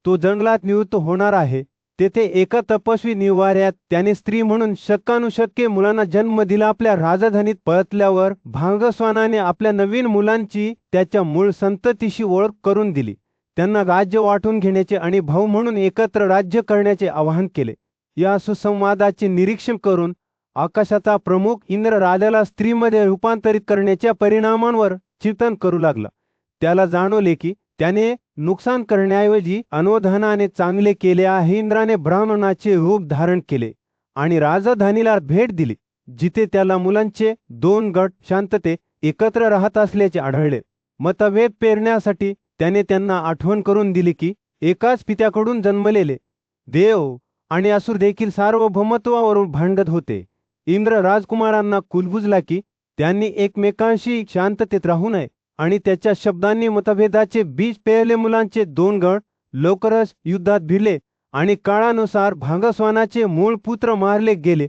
तो जंगलात निवृत्त होणार आहे. तेथे एका तपस्वी निवाऱ्यात त्याने स्त्री म्हणून शक्कानुशक्के मुलांना जन्म दिला. आपल्या राजधानीत परतल्यावर भांगस्वानाने आपल्या नवीन मुलांची त्याच्या मूळ संततीशी ओळख करून दिली. त्यांना राज्य वाटून घेण्याचे आणि भाऊ म्हणून एकत्र राज्य करण्याचे आवाहन केले. या सुसंवादाचे निरीक्षण करून आकाशाचा प्रमुख इंद्र राजाला स्त्रीमध्ये रूपांतरित करण्याच्या परिणामांवर चिंतन करू लागला. त्याला जाणवले की त्याने नुकसान करण्याऐवजी अनवधानाने चांगले केले आहे. इंद्राने ब्राह्मणाचे रूप धारण केले आणि राजधानीला भेट दिली, जिथे त्याला मुलांचे 2 गट शांतते एकत्र राहत असल्याचे आढळले. मतभेद पेरण्यासाठी त्याने त्यांना आठवण करून दिली की एकाच पित्याकडून जन्मलेले देव आणि असुर देखील सार्वभौमत्वावरून भांडत होते. इंद्र राजकुमारांना कुलबुजला की त्यांनी एकमेकांशी शांततेत राहू नये आणि त्याच्या शब्दांनी मतभेदाचे बीज पेरले. मुलांचे 2 गट लवकरच युद्धात भिडले आणि काळानुसार भांगस्वानाचे मूळ पुत्र मारले गेले.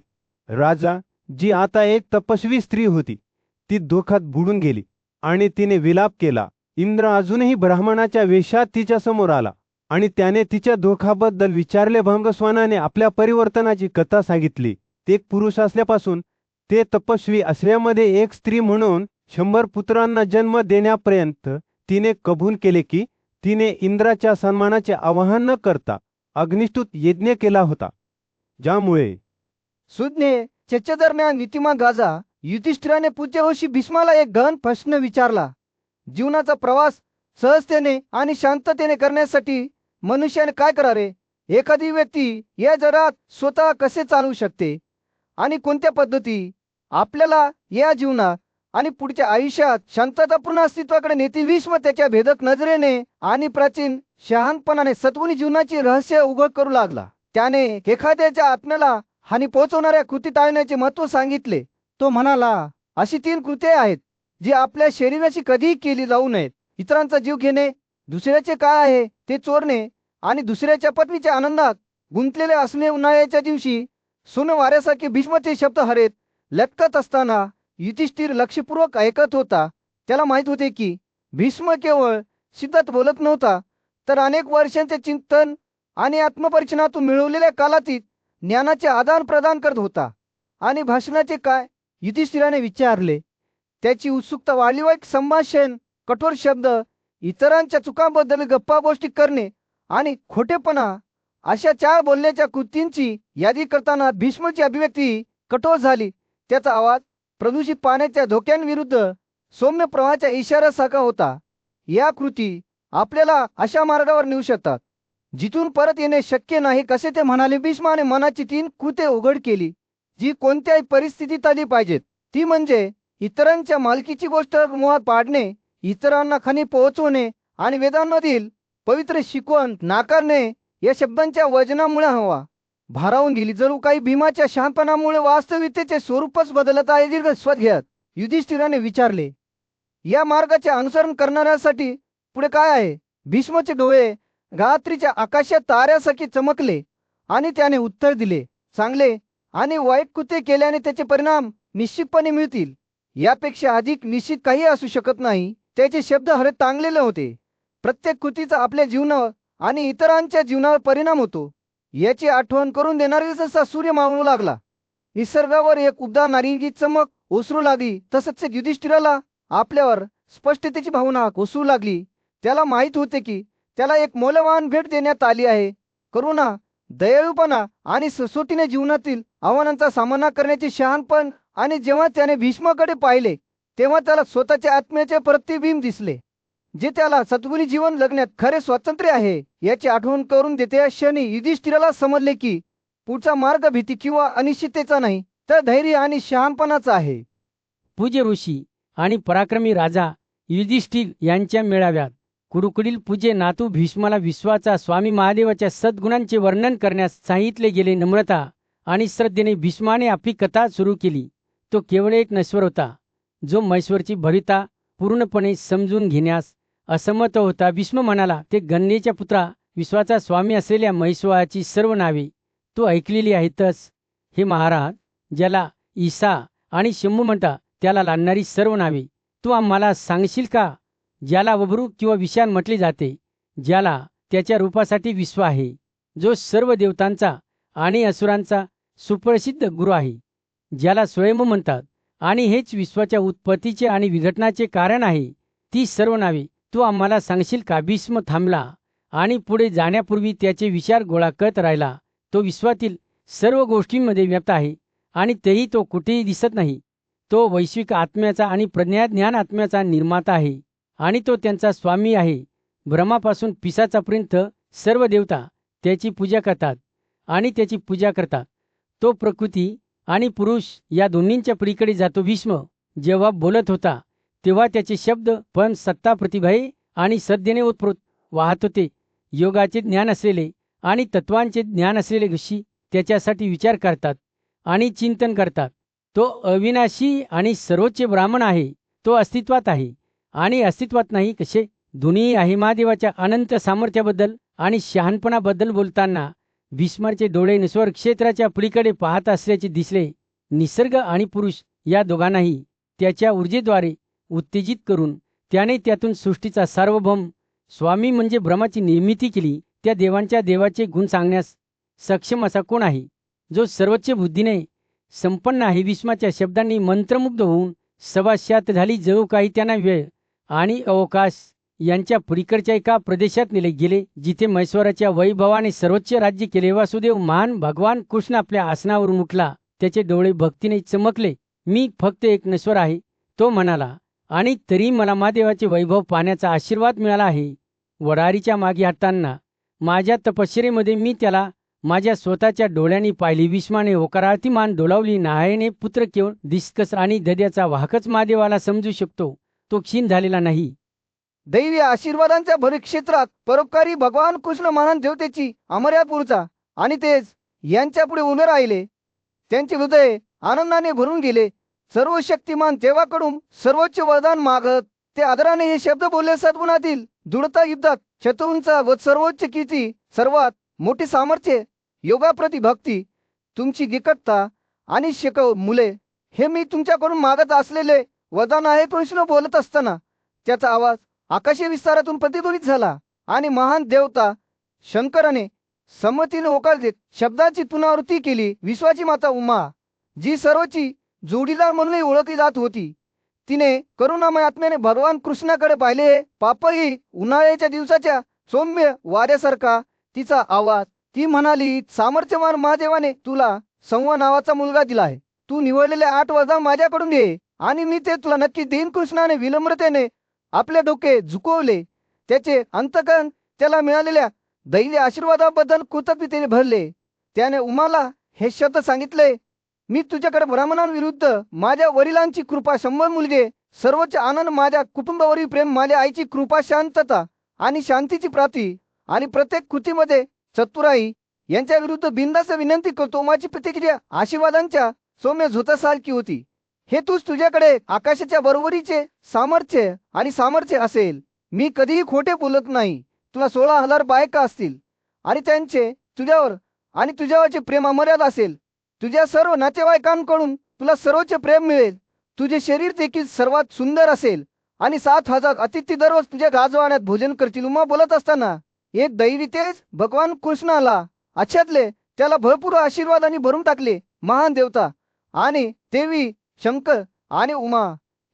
राजा, जी आता एक तपस्वी स्त्री होती, ती दुःखात बुडून गेली आणि तिने विलाप केला. इंद्र अजूनही ब्राह्मणाच्या वेशात तिच्या समोर आला आणि त्याने तिच्या दुःखाबद्दल विचारले. भांगस्वानाने आपल्या परिवर्तनाची कथा सांगितली. ते एक पुरुष असल्यापासून ते तपस्वी असल्यामध्ये एक स्त्री म्हणून 100 पुत्रांना जन्म देण्यापर्यंत तिने कबूल केले की तिने इंद्राच्या सन्मानाचे आवाहन न करता अग्निष्टूत यज्ञ केला होता, ज्यामुळे सुज्ञे चर्चे दरम्यान नीतिमान राजा युधिष्ठिराने पूज्यवशी भीष्माला एक गहन प्रश्न विचारला. जीवनाचा प्रवास सहजतेने आणि शांततेने करण्यासाठी मनुष्याने काय करावे? एखादी व्यक्ती या जगात स्वतः कसे चालू शकते आणि कोणत्या पद्धती आपल्याला या जीवनात आणि पुढच्या आयुष्यात शांततापूर्ण अस्तित्वाकडे नेती? भीष्म त्याच्या भेदक नजरेने आणि प्राचीन शहाणपणाने सद्गुणी जीवनाची रहस्य उघड करू लागला. त्याने एखाद्याच्या आत्म्याला हानी पोहोचवणाऱ्या कृती टाळण्याचे महत्त्व सांगितले. तो म्हणाला, अशी 3 कृत्ये आहेत जी आपल्या शरीराची कधीही केली जाऊ नयेत. इतरांचा जीव घेणे, दुसऱ्याचे काय आहे ते चोरणे आणि दुसऱ्याच्या पत्नीच्या आनंदात गुंतलेले असणे. उन्हाळ्याच्या दिवशी सोनं वाऱ्यासारखे भीष्मचे शब्द हरेत लटकत असताना युधिष्ठिर लक्षपूर्वक ऐकत होता. त्याला माहित होते की भीष्म केवळ सिद्धात बोलत नव्हता, तर अनेक वर्षांचे चिंतन आणि आत्मपरीक्षणातून मिळवलेल्या कालातीत ज्ञानाचे आदान प्रदान करत होता. आणि भाषणाचे काय? युधिष्ठिराने विचारले. त्याची उत्सुकता वाढली. एक संभाषण, कठोर शब्द, इतरांच्या चुकांबद्दल गप्पा गोष्टी करणे आणि खोटेपणा अशा 4 बोलण्याच्या कृतींची यादी करताना भीष्मची अभिव्यक्ती कठोर झाली. त्याचा आवाज प्रदूषित पाण्याच्या धोक्यांविरुद्ध सौम्य प्रवाहाच्या इशाऱ्यासारखा होता. या कृती आपल्याला अशा मार्गावर नेऊ शकतात जिथून परत येणे शक्य नाही, कसे ते म्हणाले. भीष्माने मनाची 3 कृत्ये उघड केली जी कोणत्याही परिस्थितीत आली पाहिजेत. ती म्हणजे इतरांच्या मालकीची गोष्ट मोहात पाडणे, इतरांना हानी पोहोचवणे आणि वेदांमधील पवित्र शिकवण नाकारणे. या शब्दांच्या वजनामुळे हवा भारावून गेली, जणू काही भीमाच्या शहाणपणामुळे वास्तविकतेचे स्वरूपच बदलत आहे. दीर्घ श्वास घेत युधिष्ठिराने विचारले, या मार्गाचे अनुसरण करणाऱ्यासाठी पुढे काय आहे? भीष्मचे डोळे रात्रीच्या आकाशात ताऱ्यासारखे चमकले आणि त्याने उत्तर दिले, चांगले आणि वाईट कृत्य केल्याने त्याचे परिणाम निश्चितपणे मिळतील. यापेक्षा अधिक निश्चित काही असू शकत नाही. त्याचे शब्द हरे टांगलेले होते. प्रत्येक कृतीचा आपल्या जीवनावर आणि इतरांच्या जीवनावर परिणाम होतो याची आठवण करून देणारी. जसा सूर्य मावळू लागला, निसर्गावर एक उबदार नारिंगी चमक ओसरू लागली, तसंच युधिष्ठिराला आपल्यावर स्पष्टतेची भावना ओसरू लागली. त्याला माहित होते की त्याला एक मौल्यवान भेट देण्यात आली आहे. करुणा, दयाळूपणा आणि ससोटीने जीवनातील आव्हानांचा सामना करण्याचे शहाणपण. आणि जेव्हा त्याने भीष्माकडे पाहिले तेव्हा त्याला स्वतःच्या आत्म्याचे प्रतिबिंब दिसले, जे त्याला सद्गुणी जीवन जगण्यात खरे स्वातंत्र्य आहे याची आठवण करून देते. या क्षणी युधिष्ठिराला समजले की पुढचा मार्ग भीती किंवा अनिश्चिततेचा नाही, तर धैर्य आणि शहाणपणाचा आहे. पूज्य ऋषी आणि पराक्रमी राजा युधिष्ठिर यांच्या मेळाव्यात कुरुकडील पूज्य नातू भीष्माला विश्वाचा स्वामी महादेवाच्या सद्गुणांचे वर्णन करण्यास सांगितले गेले. नम्रता आणि श्रद्धेने भीष्माने आपली कथा सुरू केली. तो केवळ एक नश्वर होता, जो मैश्वरची भरिता पूर्णपणे समजून घेण्यास असमर्थ होता. भीष्म म्हणाला, ते गणेच्या पुत्रा विश्वाचा स्वामी असलेल्या महेश्वराची सर्व नावे तो ऐकलेली आहेतच. हे महाराज, ज्याला ईसा आणि शंभू म्हणता त्याला लागणारी सर्व नावे तू आम्हाला सांगशील का? ज्याला वभरू किंवा विशान म्हटले जाते, ज्याला त्याच्या रूपासाठी विश्व आहे, जो सर्व देवतांचा आणि असुरांचा सुप्रसिद्ध गुरु आहे, ज्याला स्वयंभू म्हणतात आणि हेच विश्वाच्या उत्पत्तीचे आणि विघटनाचे कारण आहे, ती सर्व नावे तू आम्हाला सांगशील का? भीष्म थांबला आणि पुढे जाण्यापूर्वी त्याचे विचार गोळा करत राहिला. तो विश्वातील सर्व गोष्टींमध्ये व्याप्त आहे आणि तेही तो कुठेही दिसत नाही. तो वैश्विक आत्म्याचा आणि प्रज्ञाज्ञान आत्म्याचा निर्माता आहे आणि तो त्यांचा स्वामी आहे. ब्रह्मापासून पिशाचापर्यंत सर्व देवता त्याची पूजा करतात आणि त्याची पूजा करतात. तो प्रकृती आणि पुरुष या दोन्हींच्या पलीकडे जातो. भीष्म जेव्हा बोलत होता तेव्हा त्याचे शब्द पण सत्ता, प्रतिभाही आणि श्रद्धेने ओतप्रोत वाहत होते. योगाचे ज्ञान असलेले आणि तत्वांचे ज्ञान असलेले ऋषी त्याच्यासाठी विचार करतात आणि चिंतन करतात. तो अविनाशी आणि सर्वोच्च ब्राह्मण आहे. तो अस्तित्वात आहे आणि अस्तित्वात नाही कसे? दोन्ही आहे. महादेवाच्या अनंत सामर्थ्याबद्दल आणि शहाणपणाबद्दल बोलताना भीष्माचे डोळे नश्वर क्षेत्राच्या पलीकडे पाहत असल्याचे दिसले. निसर्ग आणि पुरुष या दोघांनाही त्याच्या ऊर्जेद्वारे उत्तेजित करून त्याने त्यातून सृष्टीचा सार्वभौम स्वामी म्हणजे ब्रह्माची निर्मिती केली. त्या देवांच्या देवाचे गुण सांगण्यास सक्षम असा कोण आहे, जो सर्वोच्च बुद्धीने संपन्न आहे? भीष्माच्या शब्दांनी मंत्रमुग्ध होऊन सभाशात झाली. जणू काही त्यांना वेळ आणि अवकाश यांच्या पलीकडच्या एका प्रदेशात नेले गेले, जिथे महेश्वराच्या वैभवाने सर्वोच्च राज्य केले. वासुदेव महान भगवान कृष्ण आपल्या आसनावरून उठला. त्याचे डोळे भक्तीने चमकले. मी फक्त एक नश्वर आहे, तो म्हणाला, आणि तरी मला महादेवाचे वैभव पाहण्याचा आशीर्वाद मिळाला आहे. वडारीच्या मागे हटताना माझ्या तपश्चर्येमध्ये मी त्याला माझ्या स्वतःच्या डोळ्यांनी पाहिली. भीष्माने होकारार्थी मान डोलावली. नारायणे पुत्र केवळ दिस्कस आणि दद्याचा वाहकच महादेवाला समजू शकतो, तो क्षीण झालेला नाही. दैवी आशीर्वादांच्या भरी क्षेत्रात परोपकारी भगवान कृष्ण महान देवतेची अमर्यादपूरचा आणि तेच यांच्या पुढे उभे राहिले. त्यांचे हृदय आनंदाने भरून गेले. सर्व शक्तिमान देवाकडून सर्वोच्च वरदान मागत ते आदराने हे शब्द बोलले. सद्गुणातील दृढता, युद्धात शत्रूंचा व सर्वोच्च कीर्ती, सर्वात मोठी सामर्थ्य, योगाप्रती भक्ती, तुमची गिकटता आणि शिकव मुले, हे मी तुमच्याकडून मागत असलेले वरदान आहे. कृष्ण बोलत असताना त्याचा आवाज आकाशी विस्तारातून प्रतिध्वनित झाला आणि महान देवता शंकराने संमतीने होकार देत शब्दाची पुनरावृत्ती केली. विश्वाची माता उमा, जी सर्वची जोडीदार म्हणूनही ओळखली जात होती, तिने करुणामय आत्म्याने भगवान कृष्णाकडे पाहिले. पापही उन्हाळ्याच्या दिवसाच्या सौम्य वाऱ्यासारखा तिचा आवाज. ती म्हणाली, सामर्थ्यवान महादेवाने तुला संव नावाचा मुलगा दिला आहे. तू निवडलेले 8 वरदान माझ्याकडून घे आणि मी ते तुला नक्की देईन. कृष्णाने विनम्रतेने आपले डोके झुकवले. त्याचे अंतकरण त्याला मिळालेल्या दैवी आशीर्वादाबद्दल कृतज्ञतेने भरले. त्याने उमाला हे शब्द सांगितले, मी तुझ्याकडे ब्राह्मणांविरुद्ध माझ्या वडिलांची कृपा, 100 मुलगे, सर्वोच्च आनंद, माझ्या कुटुंबावरील प्रेम, माझ्या आईची कृपा, शांतता आणि शांतीची प्राप्ती आणि प्रत्येक कृतीमध्ये चतुराई यांच्या विरुद्ध बिनधास्त विनंती करतो. माझी प्रतिक्रिया आशीर्वादांच्या सौम्य झोतासारखी होती. हे तूच तुझ्याकडे आकाशाच्या बरोबरीचे सामर्थ्य असेल. मी कधीही खोटे बोलत नाही. तुला 16,000 बायका असतील आणि त्यांचे तुझ्यावर आणि तुझ्यावरचे प्रेम अमर्याद असेल. तुझ्या सर्व नातेवाईकांकडून तुला सर्वोच्च प्रेम मिळेल. तुझे शरीर देखील सर्वात सुंदर असेल आणि 7,000 अतिथी दररोज तुझ्या राजवाड्यात भोजन करतील. उमा बोलत असताना एक दैवी तेज भगवान कृष्णाला आच्छादले. त्याला भरपूर आशीर्वादांनी भरून टाकले. महान देवता आणि देवी शंकर आणि उमा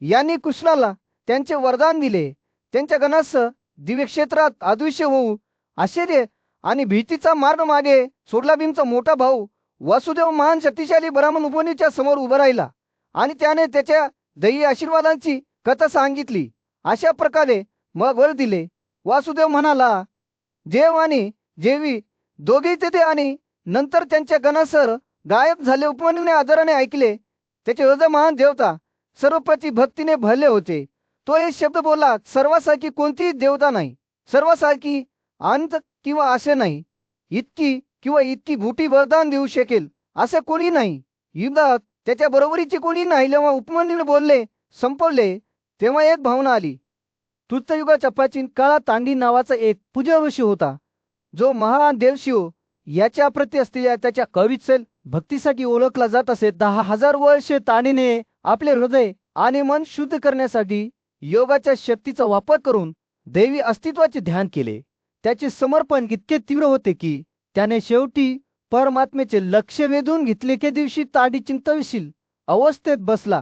यांनी कृष्णाला त्यांचे वरदान दिले. त्यांच्या गणासह दिव्य क्षेत्रात अदृश्य होऊ आश्चर्य आणि भीतीचा मार्ग मागे सोडला. भीमचा मोठा भाऊ वासुदेव महान शक्तिशाली ब्राह्मण उपवनीच्या समोर उभा राहिला आणि त्याने त्याच्या दैवी आशीर्वादांची कथा सांगितली. अशा प्रकारे मग वर दिले. वासुदेव म्हणाला, देव आणि देवी दोघेही तेथे आणि नंतर त्यांच्या गणासह गायब झाले. उपवनीने आदराने ऐकले. त्याचे हृदय महान देवता सर्वप्रती भक्तीने भरले होते. तो हे शब्द बोलला, सर्वासारखी कोणतीही देवता नाही, सर्वासारखी अंत किंवा आशय नाही, इतकी किंवा इतकी मोठी वरदान देऊ शकेल असे कोणी नाही. युद्धात त्याच्या बरोबरीचे कोणी नाही. जेव्हा उपमन्यूने बोलले संपवले तेव्हा एक भावना आली. तृतीयुगाच्या प्राचीन काळात तांडी नावाचा एक पूज्य ऋषी होता, जो महान देवशिव याच्या प्रती असलेल्या त्याच्या कविचल भक्तीसाठी ओळखला जात असे. 10,000 वर्षे ताणीने आपले हृदय आणि मन शुद्ध करण्यासाठी योगाच्या शक्तीचा वापर करून दैवी अस्तित्वाचे ध्यान केले. त्याचे समर्पण इतके तीव्र होते की त्याने शेवटी परमात्मेचे लक्ष वेधून घेतले. के दिवशी तांडी चिंतनशील अवस्थेत बसला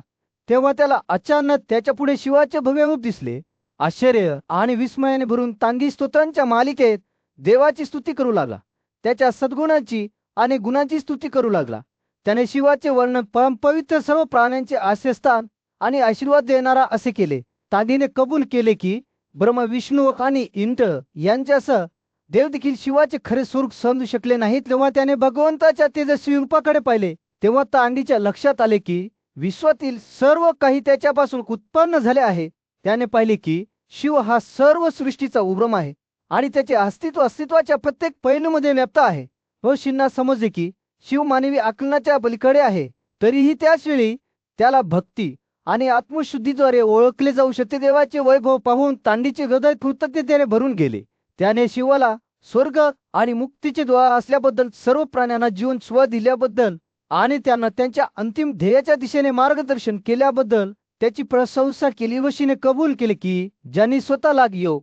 तेव्हा त्याला अचानक त्याच्या पुढे शिवाचे भव्य रूप दिसले. आश्चर्य आणि विस्मयाने भरून तांडी स्तोत्रांच्या मालिकेत देवाची स्तुती करू लागला. त्याच्या सद्गुणाची आणि गुणांची स्तुती करू लागला. त्याने शिवाचे वर्णन परमपवित्र सर्व प्राण्यांचे आश्रयस्थान आणि आशीर्वाद देणारा असे केले. तांडीने कबूल केले की ब्रह्म विष्णू आणि इंद्र यांच्यासह देव देखील शिवाचे खरे स्वरूप समजू शकले नाहीत. तेव्हा त्याने भगवंताच्या तेजस्वी रूपाकडे पाहिले. तेव्हा तांडीच्या लक्षात आले की विश्वातील सर्व काही त्याच्यापासून उत्पन्न झाले आहे. त्याने पाहिले की शिव हा सर्व सृष्टीचा उब्रम आहे आणि त्याचे अस्तित्वाच्या प्रत्येक पैलूमध्ये व्याप्त आहे. ऋषींना समजले की शिव मानवी आकलनाच्या पलीकडे आहे. तरीही त्याच वेळी त्याला भक्ती आणि आत्मशुद्धीद्वारे ओळखले जाऊ शकते. देवाचे वैभव पाहून तांडीचे हृदय कृतज्ञतेने भरून गेले. त्याने शिवाला स्वर्ग आणि मुक्तीचे द्वार असल्याबद्दल, सर्व प्राण्यांना जीवन स्व दिल्याबद्दल आणि त्यांना त्यांच्या अंतिम ध्येयाच्या दिशेने मार्गदर्शन केल्याबद्दल त्याची प्रशंसा केली. ऋषीने कबूल केले की ज्यांनी स्वतःला योग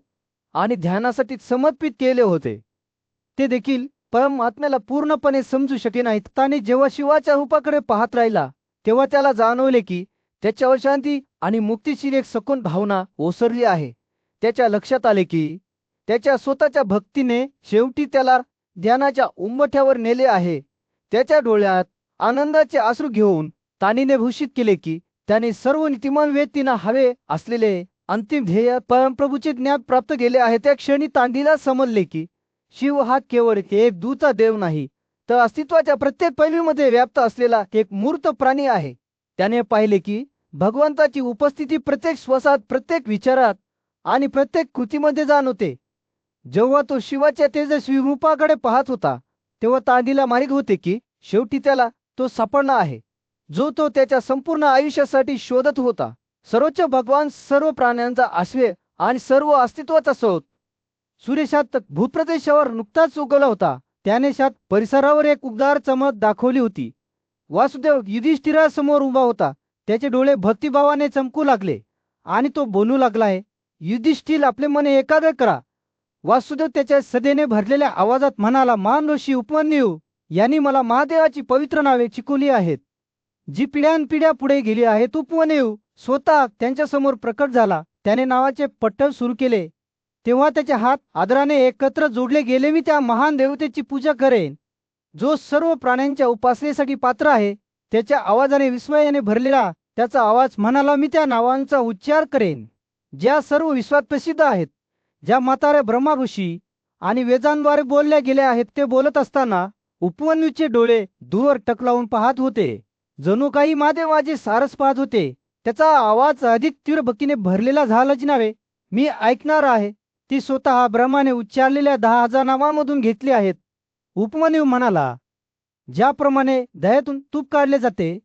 आणि ध्यानासाठी समर्पित केले होते ते देखील परमात्म्याला पूर्णपणे समजू शके नाहीत. त्याने जेव्हा शिवाच्या रूपाकडे पाहत राहिला तेव्हा त्याला जाणवले की त्याच्यावर शांती आणि मुक्तीची एक सखोल भावना ओसरली आहे. त्याच्या लक्षात आले की त्याच्या स्वतःच्या भक्तीने शेवटी त्याला ध्यानाच्या उंबरठ्यावर नेले आहे. त्याच्या डोळ्यात आनंदाचे अश्रू घेऊन ताणीने घोषित केले की त्याने सर्व नीतिमान व्यक्तींना हवे असलेले अंतिम ध्येय परमप्रभूचे ज्ञान प्राप्त केले आहे. त्या क्षणी तांडीला समजले की शिव हा केवळ एक दूचा देव नाही, तर अस्तित्वाच्या प्रत्येक पैलूमध्ये व्याप्त असलेला एक मूर्त प्राणी आहे. त्याने पाहिले की भगवंताची उपस्थिती प्रत्येक श्वासात, प्रत्येक विचारात आणि प्रत्येक कृतीमध्ये जाणवते. जेव्हा तो शिवाच्या तेजस्वी रूपाकडे पाहत होता तेव्हा तांडीला माहीत होते की शेवटी त्याला तो सापडला आहे जो तो त्याच्या संपूर्ण आयुष्यासाठी शोधत होता. सर्वोच्च भगवान, सर्व प्राण्यांचा आश्रय आणि सर्व अस्तित्वाचा स्रोत सूर्यशात भूप्रदेशावर नुकताच उगवला होता. त्याने शात परिसरावर एक उबदार चमक दाखवली होती. वासुदेव युधिष्ठिरासमोर उभा होता. त्याचे डोळे भक्तिभावाने चमकू लागले आणि तो बोलू लागलाय, युधिष्ठिर, आपले मन एकाग्र करा. वासुदेव त्याच्या सदेने भरलेल्या आवाजात म्हणाला, मान ऋषी उपमन्यू यांनी मला महादेवाची पवित्र नावे शिकवली आहेत, जी पिढ्यानपिढ्या पुढे गेली आहेत. उपमन्यू स्वतः त्यांच्यासमोर प्रकट झाला. त्याने नावाचे पट्टण सुरू केले. तेव्हा त्याचे हात आदराने एकत्र जोडले गेले. मी त्या महान देवतेची पूजा करेन जो सर्व प्राण्यांच्या उपासनेसाठी पात्र आहे. त्याच्या आवाजाने विस्मयाने भरलेला त्याचा आवाज म्हणाला, मी त्या नावांचा उच्चार करेन ज्या सर्व विश्वात प्रसिद्ध आहेत, ज्या म्हाताऱ्या ब्रह्मा ऋषी आणि वेदांद्वारे बोलल्या गेल्या आहेत. ते बोलत असताना उपमन्यूचे डोळे दूरवर टकलावून पाहत होते, जणू काही महादेव माझे सारस पाहत होते. त्याचा आवाज अधिक तीव्र भक्तीने भरलेला झालाच नव्हे. मी ऐकणार आहे. ती स्वतः ब्रह्माने उच्चारलेल्या 10,000 नावांमधून घेतली आहेत. उपमन्यू म्हणाला, ज्याप्रमाणे दह्यातून तूप काढले जाते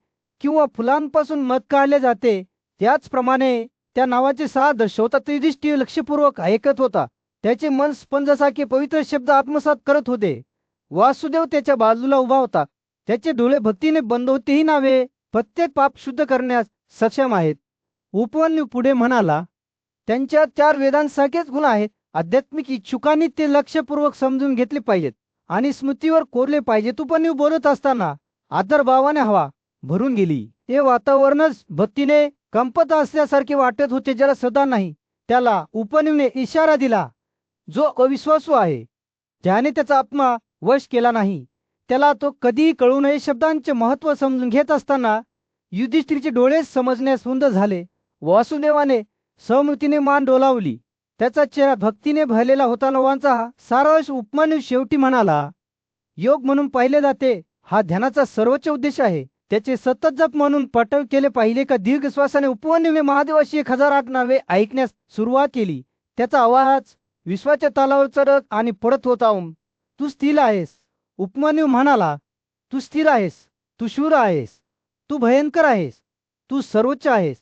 किंवा फुलांपासून मध काढले जाते, त्याचप्रमाणे त्या नावाचे सार दर्शवतात. युधिष्ठिर लक्षपूर्वक ऐकत होता. त्याचे मन स्पंजासारखे पवित्र शब्द आत्मसात करत होते. वासुदेव त्याच्या बाजूला उभा होता. त्याचे डोळे भक्तीने बंद होते. ही नावे प्रत्येक पाप शुद्ध करण्यास सक्षम आहेत. उपमन्यू पुढे म्हणाला, त्यांच्या 4 वेदांसारखेच गुण आहेत. आध्यात्मिक इच्छुकांनी ते लक्षपूर्वक समजून घेतले पाहिजेत आणि स्मृतीवर कोरले पाहिजेत. उपमन्यू बोलत असताना आदरभावाने हवा भरून गेली. ते वातावरणच भक्तीने कंपत असल्यासारखे वाटत होते. ज्याला सदा नाही त्याला उपमन्यूने इशारा दिला. जो अविश्वासू आहे, ज्याने त्याचा आत्मा वश केला नाही, त्याला तो कधीही कळू नये. शब्दांचे महत्त्व समजून घेत असताना युधिष्ठिरचे डोळे समजण्यास रुंद झाले. वासुदेवाने सहमतीने मान डोलावली. त्याचा चेहरा भक्तीने भरलेला होता. नवांचा सारांश उपमन्यू शेवटी म्हणाला, योग म्हणून पाहिले जाते हा ध्यानाचा सर्वोच्च उद्देश आहे. त्याचे सतत जप म्हणून पठण केले पाहिले का. दीर्घ श्वासाने उपमन्यूने महादेवाची 1008 नावे ऐकण्यास सुरुवात केली. त्याचा आवाज विश्वाच्या तालावर चढत आणि पडत होता. तू स्थिर आहेस. उपमन्यू म्हणाला, तू स्थिर आहेस, तू शूर आहेस, तू भयंकर आहेस, तू सर्वोच्च आहेस,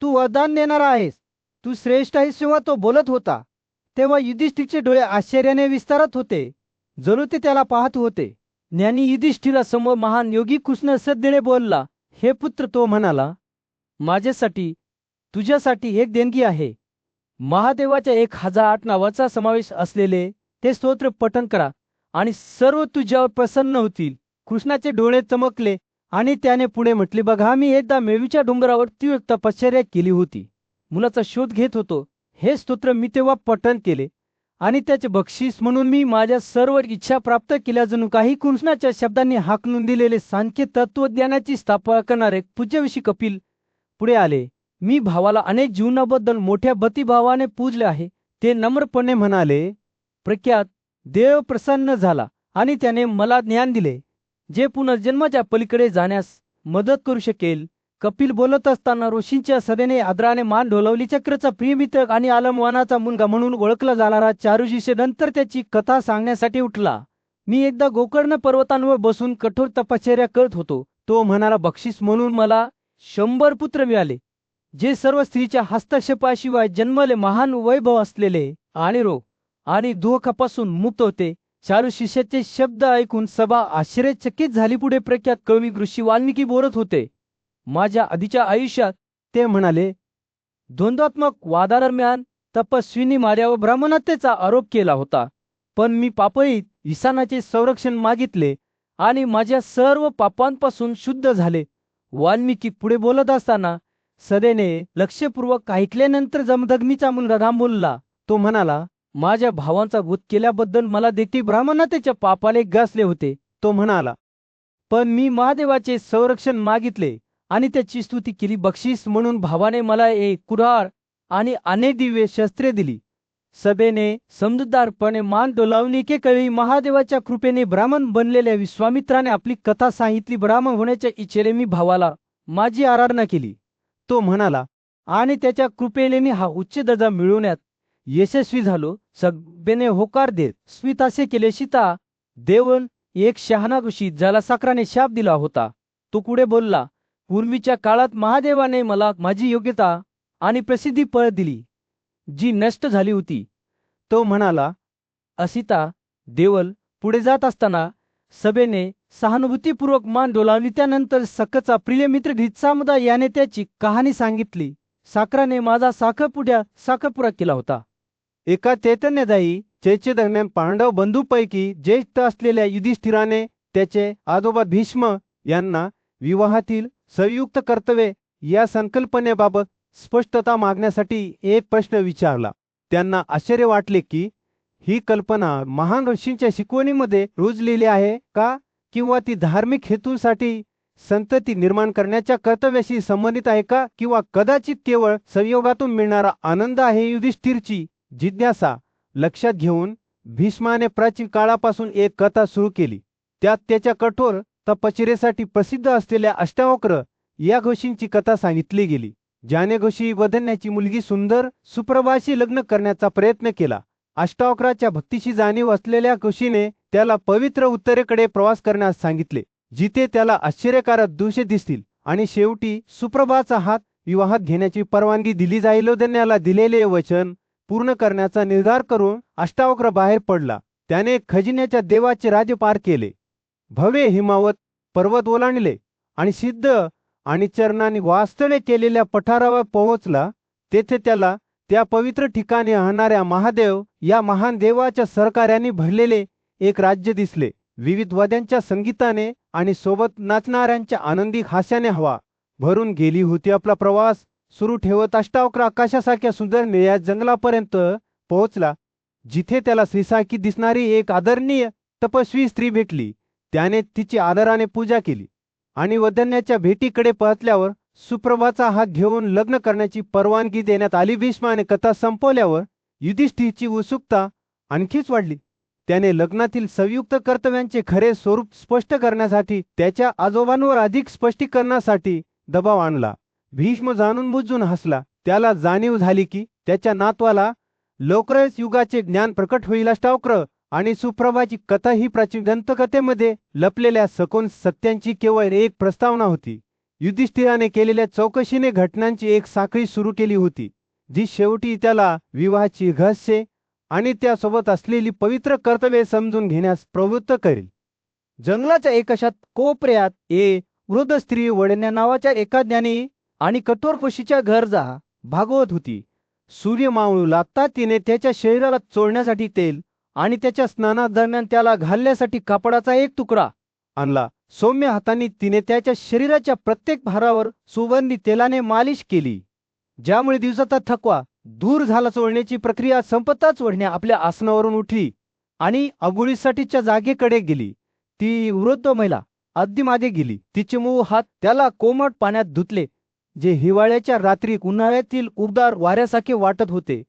तू वरदान देणारा आहेस, तू श्रेष्ठ आहेस. जेव्हा तो बोलत होता तेव्हा युधिष्ठिरचे डोळे आश्चर्याने विस्तारत होते. जणू ते त्याला पाहत होते. ज्ञानी युधिष्ठिरासमोर महान योगी कृष्ण श्रद्धेने बोलला. हे पुत्र, तो म्हणाला, माझ्यासाठी तुझ्यासाठी एक देणगी आहे. महादेवाच्या 1008 नावाचा समावेश असलेले ते स्तोत्र पठण करा आणि सर्व तुझ्यावर प्रसन्न होतील. कृष्णाचे डोळे चमकले आणि त्याने पुढे म्हटले, बघा, मी एकदा मेरूच्या डोंगरावर तीव्र तपश्चर्या केली होती. मुलाचा शोध घेत होतो. हे स्तोत्र मी तेव्हा पठण केले आणि त्याचे बक्षीस म्हणून मी माझ्या सर्व इच्छा प्राप्त केल्या. जणू काही कृष्णाच्या शब्दांनी हाकलून दिलेले सांख्य तत्वज्ञानाची स्थापना करणारे पूज्य ऋषी कपिल पुढे आले. मी भावाला अनेक जीवनाबद्दल मोठ्या भक्तिभावाने पूजले आहे. ते नम्रपणे म्हणाले, प्रख्यात देव प्रसन्न झाला आणि त्याने मला ज्ञान दिले, जे पुनर्जन्माच्या पलीकडे जाण्यास मदत करू शकेल. कपिल बोलत असताना ऋषींच्या सभेने आदराने मान डोलावली. चक्रचा प्रिय मित्र आणि आलमवानाचा मुलगा म्हणून ओळखला जाणारा चारुशिष्य नंतर त्याची कथा सांगण्यासाठी उठला. मी एकदा गोकर्ण पर्वतांवर बसून कठोर तपश्चर्या करत होतो. तो म्हणाला, बक्षीस म्हणून मला 100 पुत्र मिळाले, जे सर्व स्त्रीच्या हस्तक्षेपाशिवाय जन्मले, महान वैभव असलेले आणि रोग आणि दुःखापासून मुक्त होते. चारुशिष्याचे शब्द ऐकून सभा आश्चर्यचकित झाली. पुढे प्रख्यात कवी ऋषी वाल्मिकी बोलत होते. माझ्या आधीच्या आयुष्यात, ते म्हणाले, द्वंद्वात्मक वादादरम्यान तपस्वींनी माझ्यावर ब्राह्मणतेचा आरोप केला होता. पण मी पापईत ईशानाचे संरक्षण मागितले आणि माझ्या सर्व पापांपासून शुद्ध झाले. वाल्मिकी पुढे बोलत असताना सदेने लक्षपूर्वक ऐकल्यानंतर जमदग्नीचा मुलगा राम बोलला. तो म्हणाला, माझ्या भावांचा वध केल्याबद्दल मला देखील ब्राह्मणतेच्या पापाले ग्रासले होते. तो म्हणाला, पण मी महादेवाचे संरक्षण मागितले आणि त्याची स्तुती केली. बक्षीस म्हणून भावाने मला एक कुऱ्हाड आणि अनेक दिव्य शस्त्रे दिली. सभेने समजूतदारपणे मान डोलावून एकेकाळी महादेवाच्या कृपेने ब्राह्मण बनलेल्या विश्वामित्राने आपली कथा सांगितली. ब्राह्मण होण्याच्या इच्छेने मी भावाला माझी आराधना केली. तो म्हणाला, आणि त्याच्या कृपेने मी हा उच्च दर्जा मिळवण्यात यशस्वी झालो. सभेने होकार देत स्मितासे केले. सीता देवन एक शहाणा ऋषी ज्याला साकराने शाप दिला होता, तो पुढे बोलला, पूर्वीच्या काळात महादेवाने मला माझी योग्यता आणि प्रसिद्धी परत दिली, जी नष्ट झाली होती. तो म्हणाला, असिता देवल पुढे जात असताना सभेने सहानुभूतीपूर्वक मान डोलावली. त्यानंतर सकचा प्रिय मित्र ढित्सामुदा याने त्याची कहाणी सांगितली. साकराने माझा साखरपुडा केला होता. एका चैतन्यदायी चर्चेदरम्यान पांडव बंधूपैकी ज्येष्ठ असलेल्या युधिष्ठिराने त्याचे आजोबा भीष्म यांना विवाहातील संयुक्त कर्तव्ये या संकल्पनेबाबत स्पष्टता मागण्यासाठी एक प्रश्न विचारला. त्यांना आश्चर्य वाटले की ही कल्पना महान ऋषींच्या शिकवणीमध्ये रुजलेली आहे का, किंवा ती धार्मिक हेतूंसाठी संतती निर्माण करण्याच्या कर्तव्याशी संबंधित आहे का, किंवा कदाचित केवळ संयोगातून मिळणारा आनंद आहे. युधिष्ठिरची जिज्ञासा लक्षात घेऊन भीष्माने प्राचीन काळापासून एक कथा सुरू केली. त्यात त्याच्या कठोर तपश्चर्येसाठी प्रसिद्ध असलेल्या अष्टावक्र या ऋषींची कथा सांगितली गेली, ज्याने ऋषी वदन्याची मुलगी सुंदर सुप्रभाशी लग्न करण्याचा प्रयत्न केला. अष्टावक्राच्या भक्तीची जाणीव असलेल्या ऋषीने त्याला पवित्र उत्तरेकडे प्रवास करण्यास सांगितले, जिथे त्याला आश्चर्यकारक दृश्ये दिसतील, आणि शेवटी सुप्रभाचा हात विवाहात घेण्याची परवानगी दिली जाईल. वदन्याला दिलेले वचन पूर्ण करण्याचा निर्धार करून अष्टावक्र बाहेर पडला. त्याने खजिन्याच्या देवाचे राज्य पार केले, भव्य हिमावत पर्वत ओलांडले आणि सिद्ध आणि चरणांनी वास्तव्य केलेल्या पठारावर पोहोचला. तेथे त्याला त्या पवित्र ठिकाणी राहणाऱ्या महादेव या महान देवाच्या सहकार्याने भरलेले एक राज्य दिसले. विविध वाद्यांच्या संगीताने आणि सोबत नाचणाऱ्यांच्या आनंदी हास्याने हवा भरून गेली होती. आपला प्रवास सुरू ठेवत अष्टावक्र आकाशासारख्या सुंदर निळ्या जंगलापर्यंत पोहोचला, जिथे त्याला श्रीसारखी दिसणारी एक आदरणीय तपस्वी स्त्री भेटली. त्याने तिची आदराने पूजा केली आणि वदन्याच्या भेटीकडे परतल्यावर सुप्रभाचा हात घेऊन लग्न करण्याची परवानगी देण्यात आली. भीष्माने कथा संपवल्यावर युधिष्ठिरची उत्सुकता आणखीच वाढली. त्याने लग्नातील संयुक्त कर्तव्यांचे खरे स्वरूप स्पष्ट करण्यासाठी त्याच्या आजोबांवर अधिक स्पष्टीकरणासाठी दबाव आणला. भीष्म जाणून बुजून हसला. त्याला जाणीव झाली की त्याच्या नातवाला लवकरच युगाचे ज्ञान प्रकट होईल. अष्टावक्र आणि सुप्रभाची कथा ही प्राचीन दंतकथेमध्ये लपलेल्या सखोल सत्यांची केवळ एक प्रस्तावना होती. युधिष्ठिराने केलेल्या चौकशीने घटनांची एक साखळी सुरू केली होती, जी शेवटी त्याला विवाहाची रहस्ये आणि त्यासोबत असलेली पवित्र कर्तव्ये समजून घेण्यास प्रवृत्त करेल. जंगलाच्या एकाशात कोपऱ्यात वृद्ध स्त्री वडण्या नावाच्या एका ज्ञानी आणि कठोर पशीच्या घर भागवत होती. सूर्य मावळू लागता तिने त्याच्या शरीराला चोळण्यासाठी तेल आणि त्याच्या स्नानादरम्यान त्याला घालण्यासाठी कापडाचा एक तुकडा आणला. सौम्य हातांनी तिने त्याच्या शरीराच्या प्रत्येक भारावर सुगंधी तेलाने मालिश केली, ज्यामुळे दिवसाचा थकवा दूर झाला. चोळण्याची प्रक्रिया संपताच वडण्या आपल्या आसनावरून उठली आणि आंघोळीसाठीच्या जागेकडे गेली. ती वृद्ध महिला अगदी मागे गेली. तिचे मऊ हात त्याला कोमट पाण्यात धुतले, जे हिवाळ्याच्या रात्री उन्हाळ्यातील उबदार वाऱ्यासारखे वाटत होते.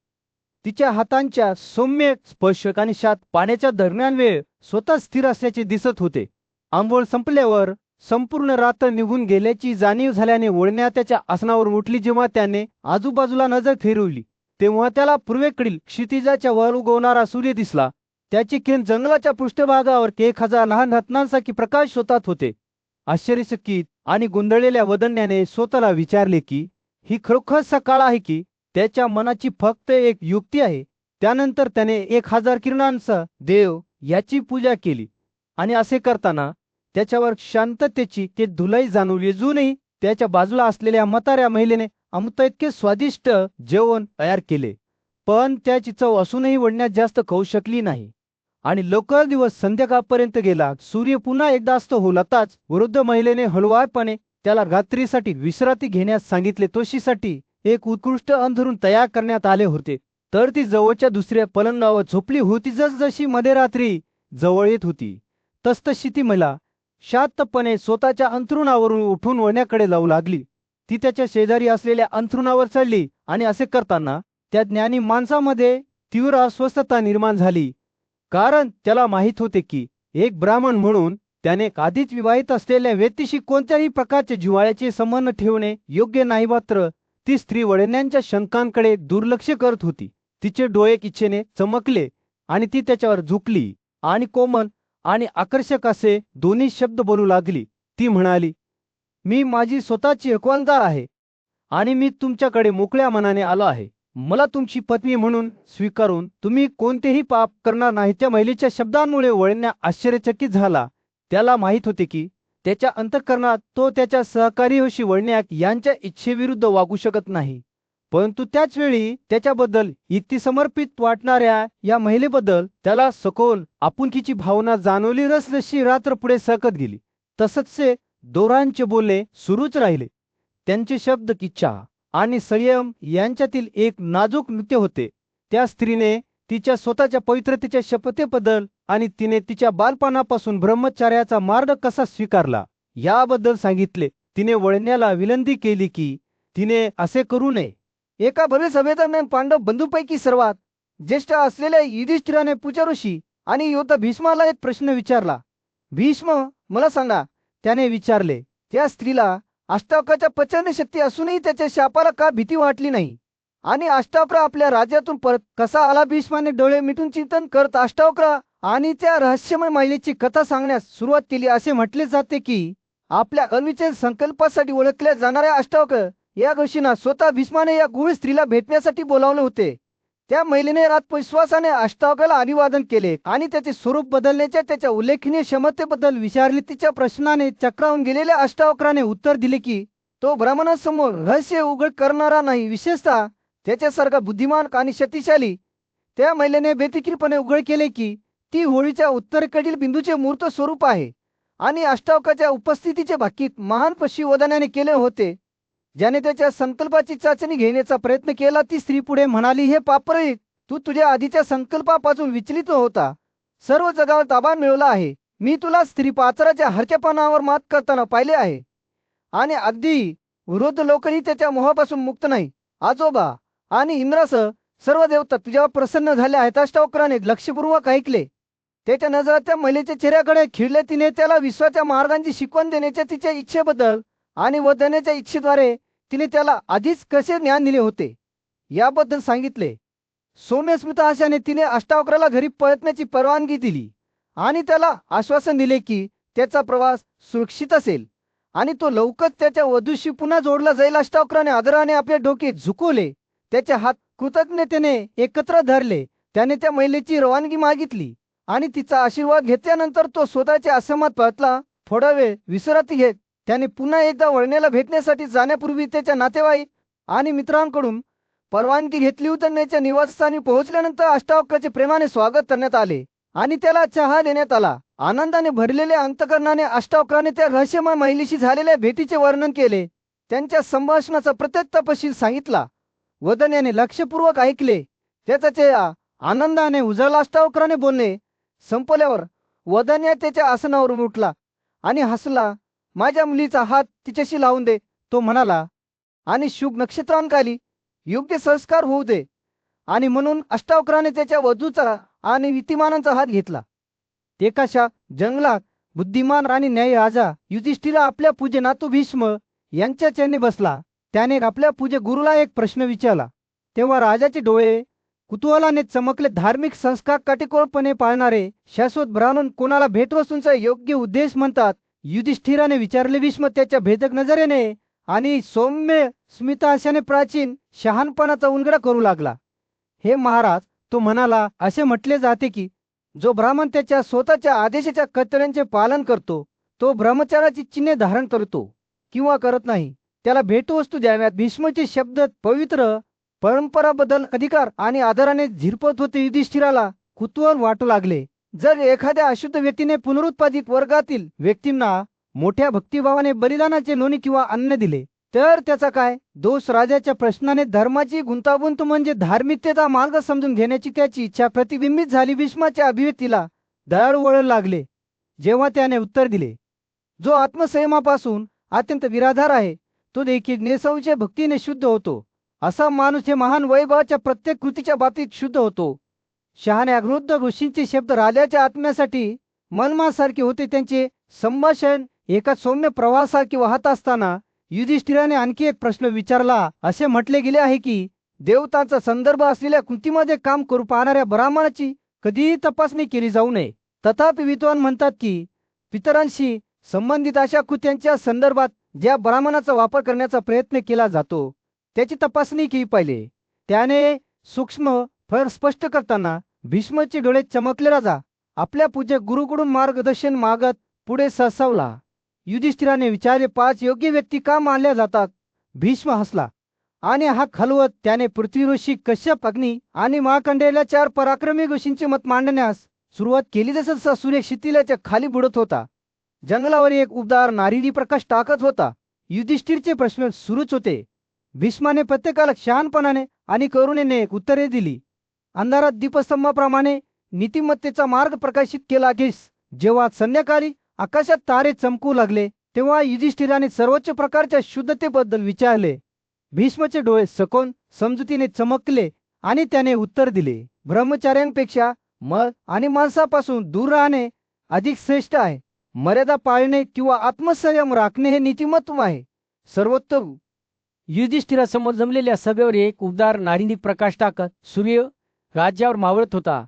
तिच्या हातांच्या सौम्य स्पर्श आणि शात पाण्याच्या दरम्यान वेळ स्वतः स्थिर असल्याचे दिसत होते. आंघोळ संपल्यावर संपूर्ण रात्र निघून गेल्याची जाणीव झाल्याने वळण्या त्याच्या आसनावरून उठली. जेव्हा त्याने आजूबाजूला नजर फिरवली तेव्हा त्याला पूर्वेकडील क्षितिजाच्या वर उगवणारा सूर्य दिसला. त्याचे किरण जंगलाच्या पृष्ठभागावर 1000 लहान रत्नांसारखी प्रकाश होतात होते. आश्चर्यचकित आणि गोंधळलेल्या वदन्याने स्वतःला विचारले की ही खरोखरचा काळ आहे की त्याच्या मनाची फक्त एक युक्ती आहे. त्यानंतर त्याने 1000 किरणांचा देव याची पूजा केली आणि असे करताना त्याच्यावर शांततेची ते धुलाई जाणवली. अजूनही त्याच्या बाजूला असलेल्या म्हाताऱ्या महिलेने अमृत इतके स्वादिष्ट जेवण तयार केले, पण त्याची चव असूनही वडण्यात जास्त खाऊ शकली नाही. आणि लवकर दिवस संध्याकाळपर्यंत गेला. सूर्य पुन्हा एकदा अस्त होऊ लागताच वृद्ध महिलेने हळुवारपणे त्याला रात्रीसाठी विश्रांती घेण्यास सांगितले. तोशीसाठी एक उत्कृष्ट अंथरूण तयार करण्यात आले होते. तर ती जवळच्या दुसऱ्या पलंगावर झोपली होती. जसजशी मध्यरात्री जवळ येत होती तसतशी ती महिला शांतपणे स्वतःच्या अंथरुणावरून उठून वळण्याकडे जाऊ लागली. ती त्याच्या शेजारी असलेल्या अंथरुणावर चढली आणि असे करताना त्या ज्ञानी माणसामध्ये तीव्र अस्वस्थता निर्माण झाली, कारण त्याला माहीत होते की एक ब्राह्मण म्हणून त्याने आधीच विवाहित असलेल्या व्यक्तीशी कोणत्याही प्रकारचे जिव्हाळ्याचे संबंध ठेवणे योग्य नाही. मात्र ती स्त्री वडण्यांच्या शंकांकडे दुर्लक्ष करत होती. तिचे डोळे इच्छेने चमकले आणि ती त्याच्यावर झुकली आणि कोमल आणि आकर्षक असे दोन्ही शब्द बोलू लागली. ती म्हणाली, मी माझी स्वतःची हकवानदार आहे आणि मी तुमच्याकडे मोकळ्या मनाने आलो आहे. मला तुमची पत्नी म्हणून स्वीकारून तुम्ही कोणतेही पाप करणार नाही. त्या महिलेच्या शब्दांमुळे वळण्या आश्चर्यचकित झाला. त्याला माहीत होते की त्याच्या अंतःकरणात तो त्याच्या सहकार्याशी वळण्या यांच्या इच्छेविरुद्ध वागू शकत नाही, परंतु त्याच वेळी त्याच्याबद्दल इतकी समर्पित वाटणाऱ्या या महिलेबद्दल त्याला सखोल आपुलकीची भावना जाणवली. जशी रात्र पुढे सरकत गेली तसचे दोरांचे बोलणे सुरूच राहिले. त्यांचे शब्द इच्छा आणि संयम यांच्यातील एक नाजूक नृत्य होते. त्या स्त्रीने तिच्या स्वतःच्या पवित्रतेच्या शपथेबद्दल आणि तिने तिच्या बालपणापासून ब्रह्मचार्याचा मार्ग कसा स्वीकारला याबद्दल सांगितले. तिने वळण्याला विनंती केली की तिने असे करू नये. एका भव्य सभेदरम्यान पांडव बंधूपैकी सर्वात ज्येष्ठ असलेल्या युधिष्ठिराने पुजाऋषी आणि योद्धा भीष्माला एक प्रश्न विचारला. भीष्म, मला सांगा, त्याने विचारले, त्या स्त्रीला अष्टावक्राच्या प्रचंड शक्ती असूनही त्याच्या शापाला का भीती वाटली नाही आणि अष्टावक्र आपल्या राज्यातून परत कसा आला? भीष्माने डोळे मिटून चिंतन करत अष्टावक्र आणि त्या रहस्यमय महिलेची कथा सांगण्यास सुरुवात केली. असे म्हटले जाते की आपल्या अविचल संकल्पासाठी ओळखल्या जाणाऱ्या अष्टावक्र या गोष्टींना स्वतः भीष्माने या गूढ स्त्रीला भेटण्यासाठी बोलावले होते. त्या महिलेने राजविश्वासाने अष्टावक्राला अभिवादन केले आणि त्याचे स्वरूप बदलण्याच्या त्याच्या उल्लेखनीय क्षमतेबद्दल विचारले. तिच्या प्रश्नाने चक्रावून गेलेल्या अष्टावक्राने उत्तर दिले की तो ब्राह्मणासमोर रहस्य उघड करणारा नाही, विशेषतः त्याच्यासारखा बुद्धिमान आणि शक्तिशाली. त्या महिलेने बेफिकीरपणे उघड केले की ती होळीच्या उत्तरेकडील बिंदूचे मूर्त स्वरूप आहे आणि अष्टावक्राच्या उपस्थितीचे भाकीत महान पशुवदनाने केले होते, ज्याने त्याच्या संकल्पाची चाचणी घेण्याचा प्रयत्न केला. ती स्त्री पुढे म्हणाली, हे पापरहित, तू तुझ्या आधीच्या संकल्पापासून विचलित होता सर्व जगावर ताबा मिळवला आहे. मी तुला स्त्री पाचाराच्या हरक्यापणावर मात करताना पाहिले आहे आणि अगदी वृद्ध लोकही त्याच्या मोहापासून मुक्त नाही. आजोबा आणि इंद्रासह सर्व देवता तुझ्यावर प्रसन्न झाले आहेत. अष्टावक्राने लक्षपूर्वक ऐकले. त्याच्या नजरात त्या महिलेच्या चेहऱ्याकडे खिळले. तिने त्याला विश्वाच्या मार्गांची शिकवण देण्याच्या तिच्या इच्छेबद्दल आणि वधण्याच्या इच्छेद्वारे तिने त्याला आधीच कसे ज्ञान दिले होते याबद्दल सांगितले. सौम्यस्मित हास्याने तिने अष्टावक्राला घरी परतण्याची परवानगी दिली आणि त्याला आश्वासन दिले की त्याचा प्रवास सुरक्षित असेल आणि तो लवकरच त्याच्या वधूशी पुन्हा जोडला जाईल. अष्टावक्राने आदराने आपले डोके झुकवले, त्याचे हात कृतज्ञतेने एकत्र धरले त्याने त्या महिलेची रवानगी मागितली आणि तिचा आशीर्वाद घेतल्यानंतर तो स्वतःच्या आश्रमात परतला. थोडा वेळ विश्रांती घेत त्याने पुन्हा एकदा वळणेला भेटण्यासाठी जाण्यापूर्वी त्याच्या नातेवाईक आणि मित्रांकडून परवानगी घेतली. उतरण्याच्या निवासस्थानी पोहोचल्यानंतर अष्टावक्राचे प्रेमाने स्वागत करण्यात आले आणि त्याला चहा देण्यात आला. आनंदाने भरलेल्या अंतकरणाने अष्टावक्राने त्या रहस्यमय महिलेशी झालेल्या भेटीचे वर्णन केले. त्यांच्या संभाषणाचा प्रत्येक तपशील सांगितला. वदन याने लक्षपूर्वक ऐकले. त्याचा चेहरा आनंदाने उजळला. अष्टावक्राने बोलणे संपल्यावर वदन या त्याच्या आसनावरून उठला आणि हसला. माझ्या मुलीचा हात तिच्याशी लावून दे, तो म्हणाला, आणि शुभ नक्षत्रांखाली योग्य संस्कार होऊ दे. आणि म्हणून अष्टावक्राने त्याच्या वधूचा आणि विद्यमानांचा हात घेतला. एकाशा जंगलात बुद्धिमान आणि न्यायी राजा युधिष्ठिरा आपल्या पूज्य नातू भीष्म यांच्या चरणी बसला. त्याने आपल्या पूज्य गुरुला एक प्रश्न विचारला. तेव्हा राजाचे डोळे कुतूहलाने चमकले. धार्मिक संस्कार काटेकोरपणे पाळणारे शाश्वत ब्राह्मण कोणाला भेटवस्तूंचा योग्य उद्देश म्हणतात? युधिष्ठिराने विचारले. भीष्म त्याच्या भेदक नजरेने आणि सौम्य स्मितहास्याने प्राचीन शहाणपणाचा उलगडा करू लागला. हे महाराज, तो म्हणाला, असे म्हटले जाते की जो ब्राह्मण त्याच्या स्वतःच्या आदेशाच्या कर्तव्यांचे पालन करतो तो ब्रह्मचाराची चिन्हे धारण करतो किंवा करत नाही, त्याला भेटवस्तू द्याव्यात. भीष्मचे शब्द पवित्र परंपराबद्दल अधिकार आणि आदराने झिरपत होते. युधिष्ठिराला कुतूहल वाटू लागले. जर एखाद्या अशुद्ध व्यक्तीने पुनरुत्पादित वर्गातील व्यक्तींना मोठ्या भक्तिभावाने बलिदानाचे लोणी किंवा अन्न दिले तर त्याचा काय दोष? राजाच्या प्रश्नाने धर्माची गुंतागुंत म्हणजे धार्मिकतेचा मार्ग समजून घेण्याची त्याची इच्छा प्रतिबिंबित झाली. भीष्माच्या अभिव्यक्तीला दयाळू वळण लागले जेव्हा त्याने उत्तर दिले, जो आत्मसंयमापासून अत्यंत विराधार आहे तो देखील निसंशय भक्तीने शुद्ध होतो. असा माणूस हे महान वैभवाच्या प्रत्येक कृतीच्या बाबतीत शुद्ध होतो. शहाण्या वृद्ध ऋषींचे शब्द राजाच्या आत्म्यासाठी मलमासारखे होते. त्यांचे संभाषण एका सौम्य प्रवाहासारखे वाहत असताना युधिष्ठिराने आणखी एक प्रश्न विचारला. असे म्हटले गेले आहे की देवतांचा संदर्भ असलेल्या कृतीमध्ये काम करू पाहणाऱ्या ब्राह्मणाची कधीही तपासणी केली जाऊ नये. तथापि विद्वान म्हणतात की पितरांशी संबंधित अशा कृत्यांच्या संदर्भात ज्या ब्राह्मणाचा वापर करण्याचा प्रयत्न केला जातो त्याची तपासणी केली पाहिजे. त्याने सूक्ष्म फरक स्पष्ट करताना भीष्मचे डोळे चमकले. राजा आपल्या पूज्य गुरुकडून मार्गदर्शन मागत पुढे सरसावला. युधिष्ठिराने विचारले, 5 योग्य व्यक्ती का मानल्या जातात? भीष्म हसला आणि हात हलवत त्याने पृथ्वी ऋषी, कश्यप, अग्नी आणि मार्कंडेयाला 4 पराक्रमी ऋषींचे मत मांडण्यास सुरुवात केली. जसं सूर्य क्षितिजाच्या खाली बुडत होता, जंगलावर एक उबदार नारिडी प्रकाश टाकत होता. युधिष्ठिरचे प्रश्न सुरूच होते. भीष्माने प्रत्येकाला शहाणपणाने आणि करुणेने उत्तरे दिली. अंधारात दीपस्तंभाप्रमाणे नीतिमत्तेचा मार्ग प्रकाशित केला. जेव्हा संध्याकाळी आकाशात तारे चमकू लागले तेव्हा युधिष्ठिराने सर्वोच्च प्रकारच्या शुद्धतेबद्दल विचारले. भीष्मचे डोळे सकोन समजुतीने चमकले आणि त्याने उत्तर दिले, ब्रह्मचार्यांपेक्षा मळ आणि मांसापासून दूर राहणे अधिक श्रेष्ठ आहे. मर्यादा पाळणे किंवा आत्मसंयम राखणे हे नीतिमत्व आहे, सर्वोत्तम. युधिष्ठिरासमोर जमलेल्या सभेवर एक उबदार नारिंगी प्रकाश टाकत सूर्य राज्यावर मावळत होता.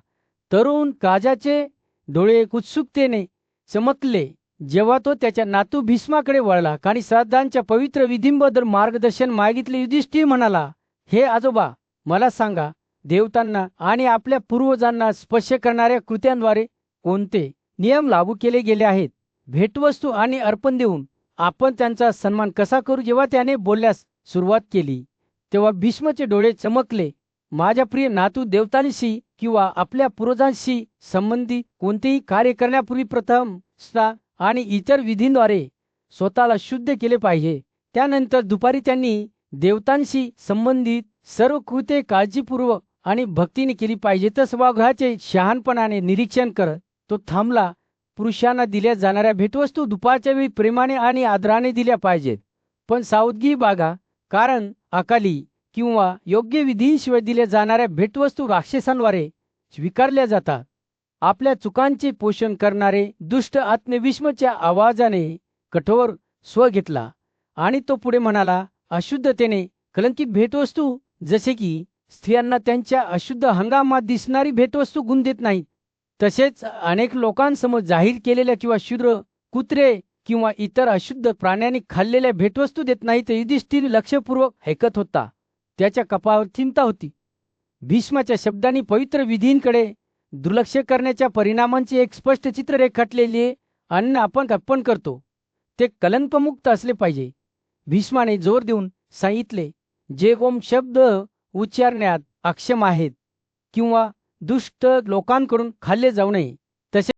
तरुण राजाचे डोळे उत्सुकतेने चमकले जेव्हा तो त्याच्या नातू भीष्माकडे वळला आणि श्राद्धांच्या पवित्र विधींबद्दल मार्गदर्शन मागितले. युधिष्ठिर म्हणाला, हे आजोबा, मला सांगा, देवतांना आणि आपल्या पूर्वजांना स्पर्श करणाऱ्या कृत्यांद्वारे कोणते नियम लागू केले गेले आहेत? भेटवस्तू आणि अर्पण देऊन आपण त्यांचा सन्मान कसा करू? जेव्हा त्याने बोलण्यास सुरुवात केली तेव्हा भीष्मचे डोळे चमकले. माझ्या प्रिय नातू, देवतांशी किंवा आपल्या पूर्वजांशी संबंधित कोणतेही कार्य करण्यापूर्वी प्रथम स्नान आणि इतर विधींद्वारे स्वतःला शुद्ध केले पाहिजे. त्यानंतर दुपारी त्यांनी देवतांशी संबंधित सर्व कृत्ये काळजीपूर्वक आणि भक्तीने केली पाहिजे. तर सभागृहाचे शहाणपणाने निरीक्षण करत तो थांबला. पुरुषांना दिल्या जाणाऱ्या भेटवस्तू दुपारच्या वेळी प्रेमाने आणि आदराने दिल्या पाहिजेत, पण सावधगी बाळगा, कारण अकाली किंवा योग्य विधीशिवाय दिल्या जाणाऱ्या भेटवस्तू राक्षसांद्वारे स्वीकारल्या जातात. आपल्या चुकांचे पोषण करणारे दुष्ट आत्मे भीष्मच्या आवाजाने कठोर स्वर घेतला आणि तो पुढे म्हणाला, अशुद्धतेने कलंकित भेटवस्तू जसे की स्त्रियांना त्यांच्या अशुद्ध हंगामात दिसणारी भेटवस्तू गुण देत नाहीत, तसेच अनेक लोकांसमोर जाहीर केलेल्या किंवा शूद्र, कुत्रे किंवा इतर अशुद्ध प्राण्यांनी खाल्लेल्या भेटवस्तू देत नाहीत. युधिष्ठिर लक्षपूर्वक ऐकत होता. त्याच्या कपाळावर चिंता होती. भीष्माच्या शब्दांनी पवित्र विधींकडे दुर्लक्ष करण्याच्या परिणामांचे एक स्पष्ट चित्र रेखाटलेले अन्न आपण अर्पण करतो ते कलंकमुक्त असले पाहिजे. भीष्माने जोर देऊन सांगितले, जे गोम शब्द उच्चारण्यात अक्षम आहेत किंवा दुष्ट लोकांकडून खाल्ले जाऊ नये.